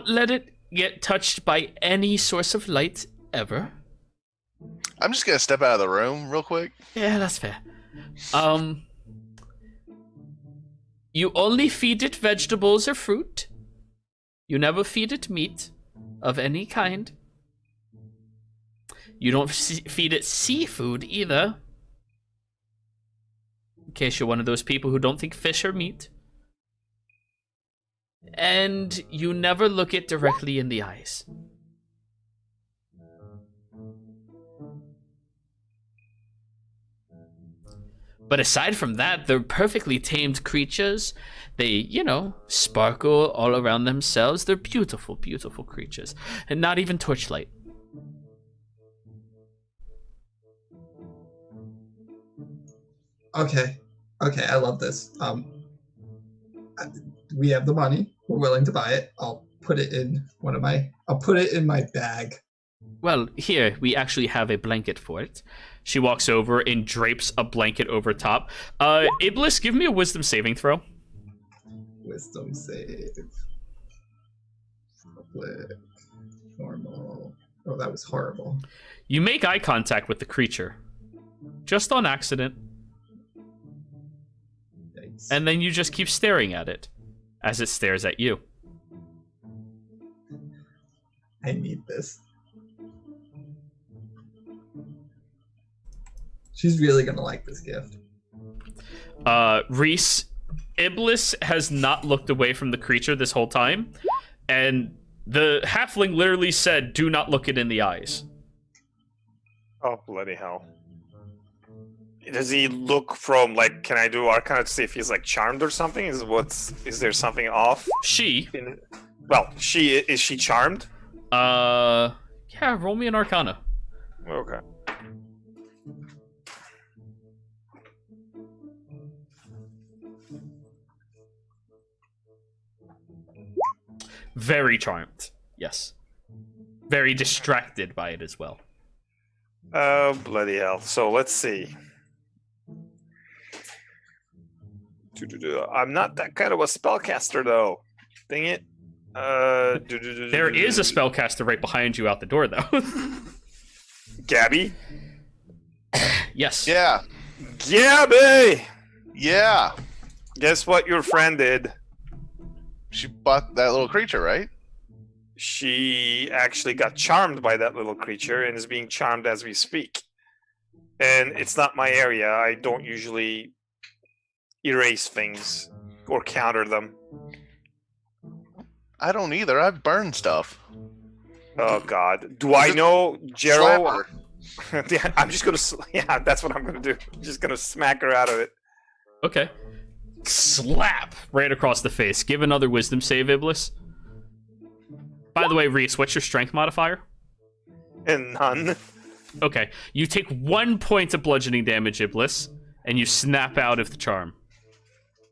let it get touched by any source of light ever. I'm just gonna step out of the room real quick. Yeah, that's fair. You only feed it vegetables or fruit. You never feed it meat of any kind. You don't feed it seafood either. In case you're one of those people who don't think fish are meat. And you never look it directly in the eyes. But aside from that, they're perfectly tamed creatures. They, sparkle all around themselves. They're beautiful, beautiful creatures. And not even torchlight. Okay, I love this. We have the money. We're willing to buy it. I'll put it in my bag. Well, here, we actually have a blanket for it. She walks over and drapes a blanket over top. Iblis, give me a wisdom saving throw. Wisdom save. Public. Normal. Oh, that was horrible. You make eye contact with the creature. Just on accident. Yikes. And then you just keep staring at it as it stares at you. I need this. She's really gonna like this gift. Reese, Iblis has not looked away from the creature this whole time, and the halfling literally said, "Do not look it in the eyes." Oh, bloody hell. Does he look from, can I do Arcana to see if he's, charmed or something? Is there something off? She, Is she charmed? yeah, roll me an Arcana. Okay. Very charmed, yes. Very distracted by it as well. Oh, bloody hell. So let's see. I'm not that kind of a spellcaster, though. Dang it. There is a spellcaster right behind you out the door, though. Gabby? Yes. Yeah. Gabby! Yeah. Guess what your friend did? She bought that little creature, right? She actually got charmed by that little creature and is being charmed as we speak. And it's not my area. I don't usually erase things or counter them. I don't either. I've burned stuff. Oh God! Do I know Gerald? Slap her. Yeah, I'm just gonna. Yeah, that's what I'm gonna do. I'm just gonna smack her out of it. Okay. Slap right across the face. Give another wisdom save, Iblis. By the way, Reese, what's your strength modifier? And none. Okay. You take 1 point of bludgeoning damage, Iblis, and you snap out of the charm.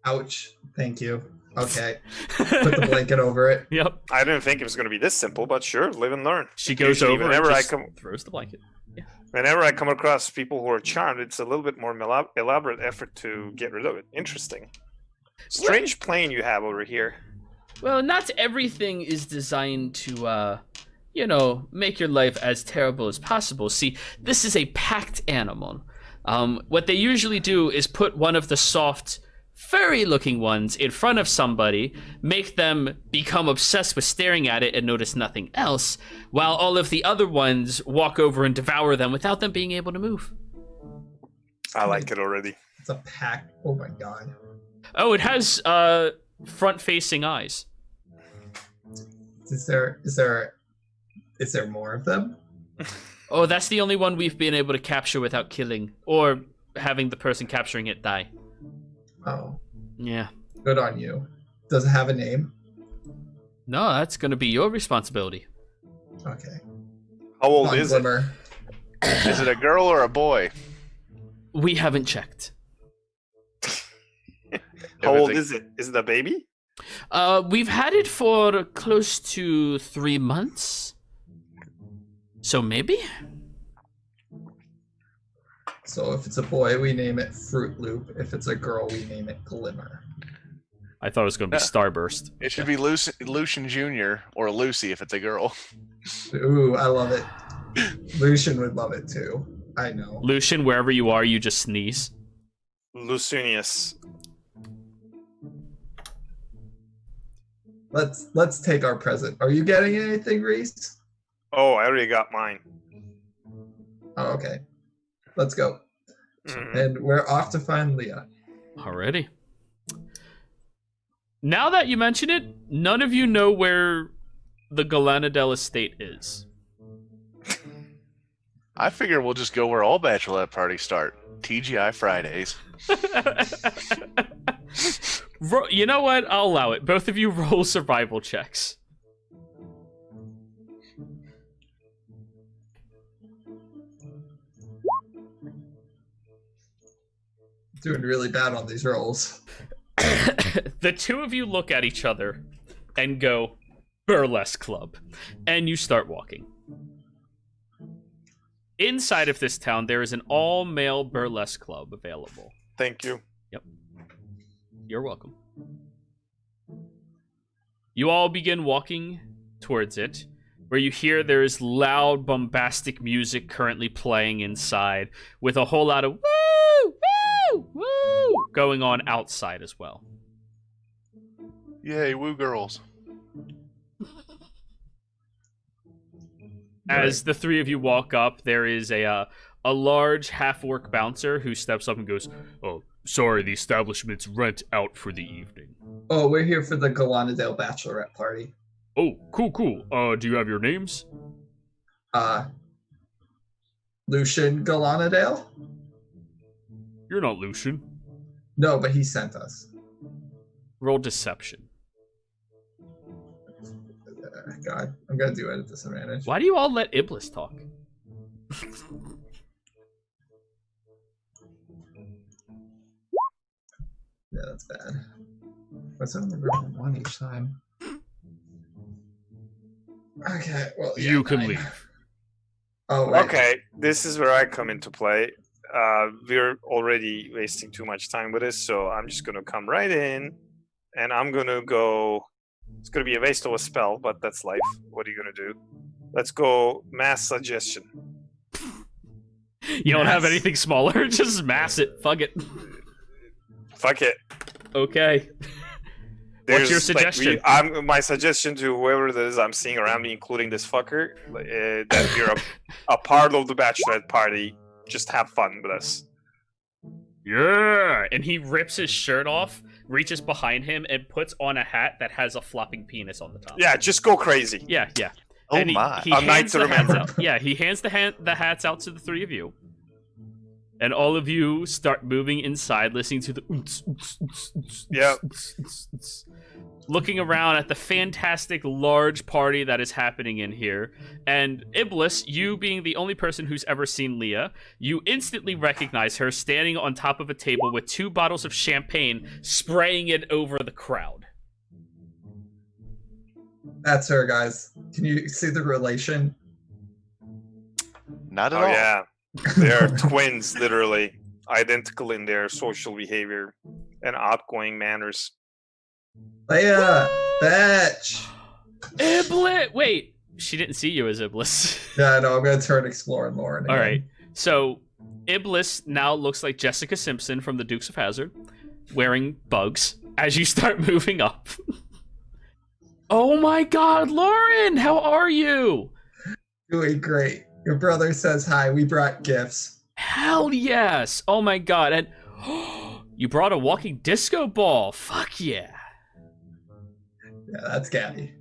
Ouch. Thank you. Okay. Put the blanket over it. Yep. I didn't think it was gonna be this simple, but sure, live and learn. She goes Usually over whenever and I just come, throws the blanket. whenever I come across people who are charmed, it's a little bit more elaborate effort to get rid of it. Interesting. Strange plane you have over here. Well, not everything is designed to, make your life as terrible as possible. See, this is a packed animal. What they usually do is put one of the soft, furry-looking ones in front of somebody, make them become obsessed with staring at it and notice nothing else, while all of the other ones walk over and devour them without them being able to move. I like it already. It's a pack. Oh my God. Oh, it has front-facing eyes. Is there more of them? Oh, that's the only one we've been able to capture without killing or having the person capturing it die. Oh, Yeah. good on you. Does it have a name? No, that's going to be your responsibility. Okay. How old Come on, is it? Glimmer. Is it a girl or a boy? We haven't checked. How If old it's is it? Is it a baby? We've had it for close to 3 months. So maybe? So if it's a boy, we name it Fruit Loop. If it's a girl, we name it Glimmer. I thought it was going to be Starburst. It should be Lucian Jr. or Lucy if it's a girl. Ooh, I love it. Lucian would love it too. I know. Lucian, wherever you are, you just sneeze. Lucinius. Let's take our present. Are you getting anything, Reese? Oh, I already got mine. Oh, okay. Let's go. Mhm. And we're off to find Leah. Alrighty. Now that you mention it, none of you know where the Galanadel estate is. I figure we'll just go where all bachelorette parties start. TGI Fridays. You know what? I'll allow it. Both of you roll survival checks. Doing really bad on these rolls. The two of you look at each other and go, burlesque club. And you start walking. Inside of this town, there is an all-male burlesque club available. Thank you. You're welcome. You all begin walking towards it, where you hear there is loud, bombastic music currently playing inside, with a whole lot of woo, woo, woo going on outside as well. Yay, woo girls. As the three of you walk up, there is a large half-orc bouncer who steps up and goes, "Oh, sorry, the establishment's rent out for the evening." Oh, we're here for the Galanadale bachelorette party. Oh, cool. Do you have your names? Lucian Galanadale? You're not Lucian. No, but he sent us. Roll deception. God, I'm gonna do it at disadvantage. Why do you all let Iblis talk? Yeah, that's bad. What's on the one each time? Okay, well, yeah, You can 9. leave. Oh, wait. Okay, this is where I come into play. We're already wasting too much time with this, so I'm just gonna come right in, and I'm gonna go. It's gonna be a waste of a spell, but that's life. What are you gonna do? Let's go mass suggestion. You don't have Mass. anything smaller? Just mass it. Fuck it. Fuck it. Okay. What's your There's, like, suggestion? my suggestion to whoever it is I'm seeing around me, including this fucker, that you're a part of the bachelorette party. Just have fun with us. Yeah. And he rips his shirt off, reaches behind him, and puts on a hat that has a flopping penis on the top. Yeah, just go crazy. Yeah. Oh And my. He A night hands to the hats remember. out. Yeah, he hands the hats out to the three of you. And all of you start moving inside, listening to the Yep. looking around at the fantastic large party that is happening in here. And Iblis, you being the only person who's ever seen Leah, you instantly recognize her standing on top of a table with 2 bottles of champagne, spraying it over the crowd. That's her, guys. Can you see the relation? Not at Oh all. yeah, they're twins, literally identical in their social behavior and outgoing manners. Leah, bitch. Iblis! Wait, she didn't see you as Iblis. Yeah, no, I'm gonna turn exploring Lauren. All again. right. So Iblis now looks like Jessica Simpson from the Dukes of Hazzard, wearing bugs as you start moving up. Oh my God, Lauren, how are you? Doing great. Your brother says hi. We brought gifts. Hell yes. Oh my God. And you brought a walking disco ball. Fuck yeah. Yeah, that's Gabby.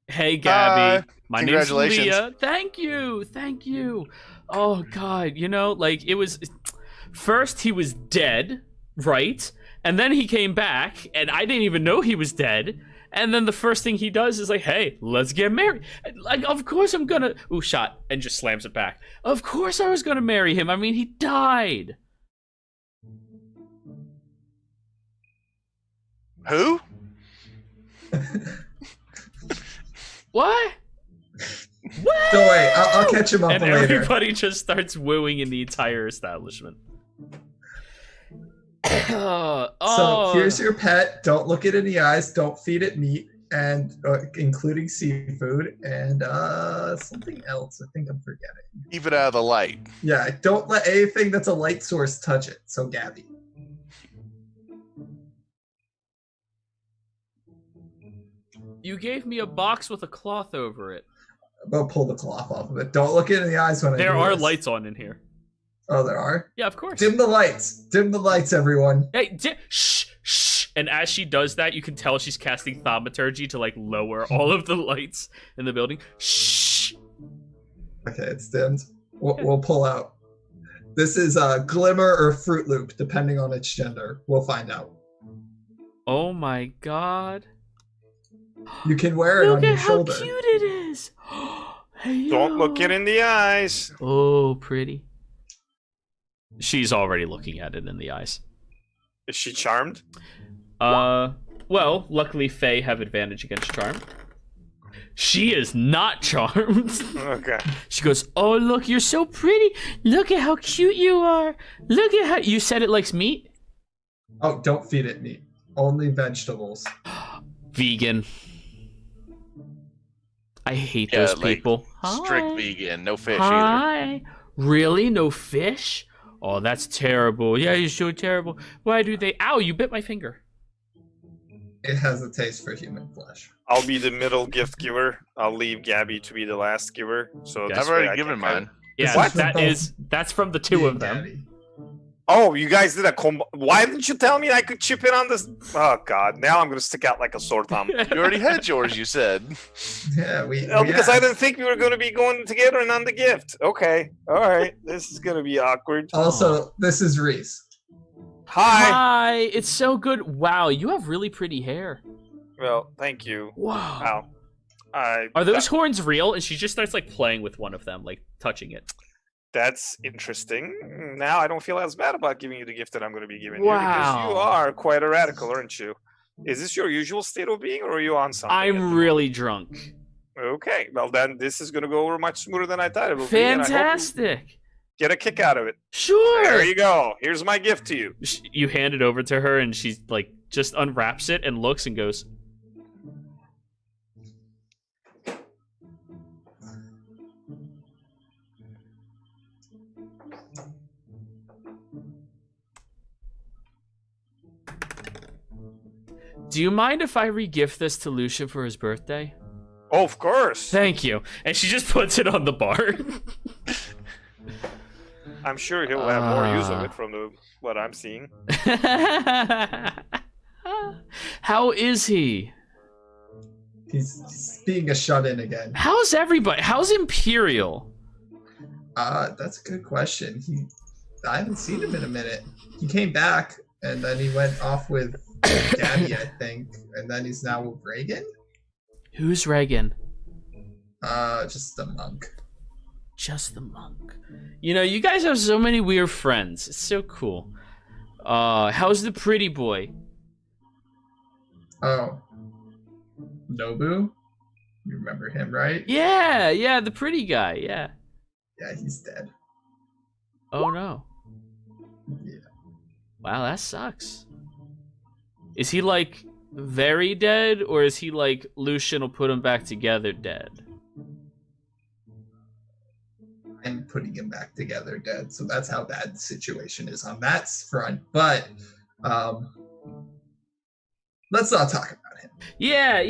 Hey, Gabby. Hi. My name's Congratulations. Leah. Thank you. Oh God, like it was. First he was dead, right? And then he came back, and I didn't even know he was dead. And then the first thing he does is like, "Hey, let's get married." Like, of course I'm gonna. Ooh, shot, and just slams it back. Of course I was gonna marry him. I mean, he died. Who? What? What? Don't worry, I'll catch him up And later. everybody just starts wooing in the entire establishment. So here's your pet. Don't look it in the eyes. Don't feed it meat, and including seafood and something else. I think I'm forgetting. Keep it out of the light. Yeah, don't let anything that's a light source touch it. So Gabby. You gave me a box with a cloth over it. I'm gonna pull the cloth off of it. Don't look it in the eyes when I There do are this. lights on in here. Oh, there are? Yeah, of course. Dim the lights. Dim the lights, everyone. Hey, shh, shh. And as she does that, you can tell she's casting thaumaturgy to like lower all of the lights in the building. Shh. Okay, it's dimmed. We'll pull out. This is Glimmer or Fruit Loop, depending on its gender. We'll find out. Oh my god. You can wear it on your shoulder. Look at how cute it is. Don't look it in the eyes. Oh, pretty. She's already looking at it in the eyes. Is she charmed? Well, luckily Fae have advantage against charm. She is not charmed. Okay. She goes, oh, look, you're so pretty. Look at how cute you are. Look at how... You said it likes meat? Oh, don't feed it meat. Only vegetables. Vegan. I hate those people. Strict Hi. vegan, no fish either. Hi. Really? No fish? Oh, that's terrible. Yeah, you're so terrible. Why do they... Ow, you bit my finger. It has a taste for human flesh. I'll be the middle gift giver. I'll leave Gabby to be the last giver. So Yeah, this I've way already I given can mine. Yeah, What? that's from the two of them. Gabby. Oh, you guys did a combo. Why didn't you tell me I could chip in on this? Oh God! Now I'm gonna stick out like a sore thumb. You already had yours, you said. Yeah, Oh, because I asked. didn't think we were going to be going together and on the gift. Okay, all right. This is going to be awkward. Also, this is Reese. Hi. Hi, it's so good. Wow, you have really pretty hair. Well, thank you. Wow. Wow. Are those horns real? And she just starts like playing with one of them, like touching it. That's interesting. Now I don't feel as bad about giving you the gift that I'm going to be giving you because you Wow. are quite a radical, aren't you? Is this your usual state of being, or are you on something? at the I'm moment? really drunk. Okay. Well, then this is going to go over much smoother than I thought it would be. and I hope you Fantastic. get a kick out of it. Sure. There you go. Here's my gift to you. You hand it over to her, and she like just unwraps it and looks and goes, do you mind if I regift this to Lucia for his birthday? Oh, of course. Thank you. And she just puts it on the bar. I'm sure he'll have more use of it from what I'm seeing. How is he? He's being a shut-in again. How's everybody? How's Imperial? That's a good question. I haven't seen him in a minute. He came back, and then he went off with Gabby, I think, and then he's now with Reagan. Who's Reagan? Just a monk. Just the monk. You know, you guys have so many weird friends. It's so cool. How's the pretty boy? Oh, Nobu. You remember him, right? Yeah, the pretty guy. Yeah. Yeah, he's dead. Oh no. Yeah. Wow, that sucks. Is he like very dead, or is he like Lucian will put him back together dead? I'm putting him back together dead, so that's how bad the situation is on that front. But let's not talk about him. Yeah.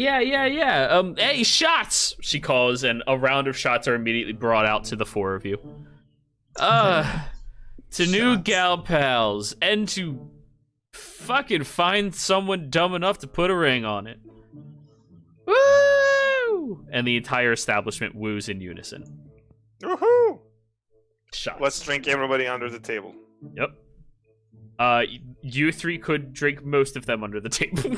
Hey, shots! She calls, and a round of shots are immediately brought out to the four of you. To new Shots. gal pals, and to fucking find someone dumb enough to put a ring on it. Woo! And the entire establishment woos in unison. Woohoo! Shots. Let's drink everybody under the table. Yep. You three could drink most of them under the table.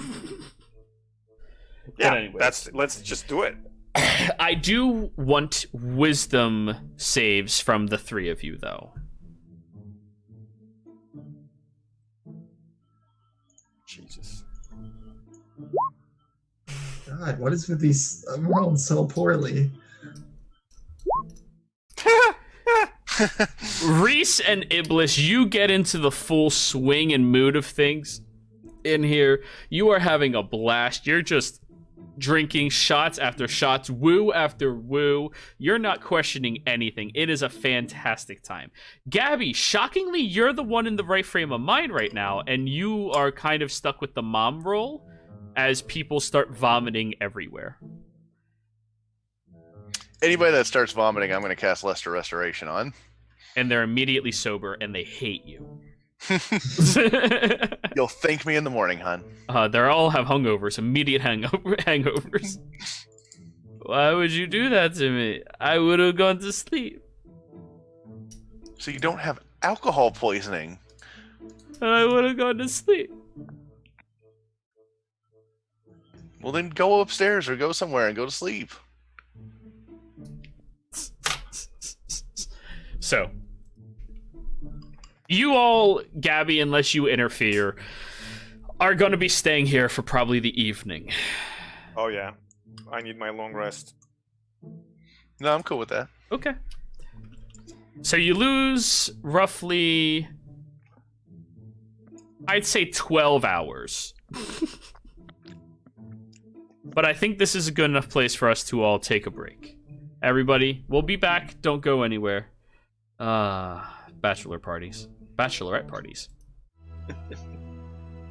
Yeah, anyways. let's just do it. I do want wisdom saves from the three of you, though. Jesus. God, what is with these? I'm rolling so poorly. Reese and Iblis, you get into the full swing and mood of things in here. You are having a blast. You're just drinking shots after shots, woo after woo. You're not questioning anything. It is a fantastic time. Gabby, shockingly, you're the one in the right frame of mind right now, and you are kind of stuck with the mom role as people start vomiting everywhere. Anybody that starts vomiting, I'm going to cast Lester Restoration on. And they're immediately sober, and they hate you. You'll thank me in the morning, hon. They all have hungovers, immediate hangovers. Why would you do that to me? I would have gone to sleep. So you don't have alcohol poisoning. And I would have gone to sleep. Well, then go upstairs or go somewhere and go to sleep. So, you all, Gabby, unless you interfere, are going to be staying here for probably the evening. Oh yeah, I need my long rest. No, I'm cool with that. Okay. So you lose roughly, I'd say 12 hours. But I think this is a good enough place for us to all take a break. Everybody, we'll be back. Don't go anywhere. Bachelorette parties.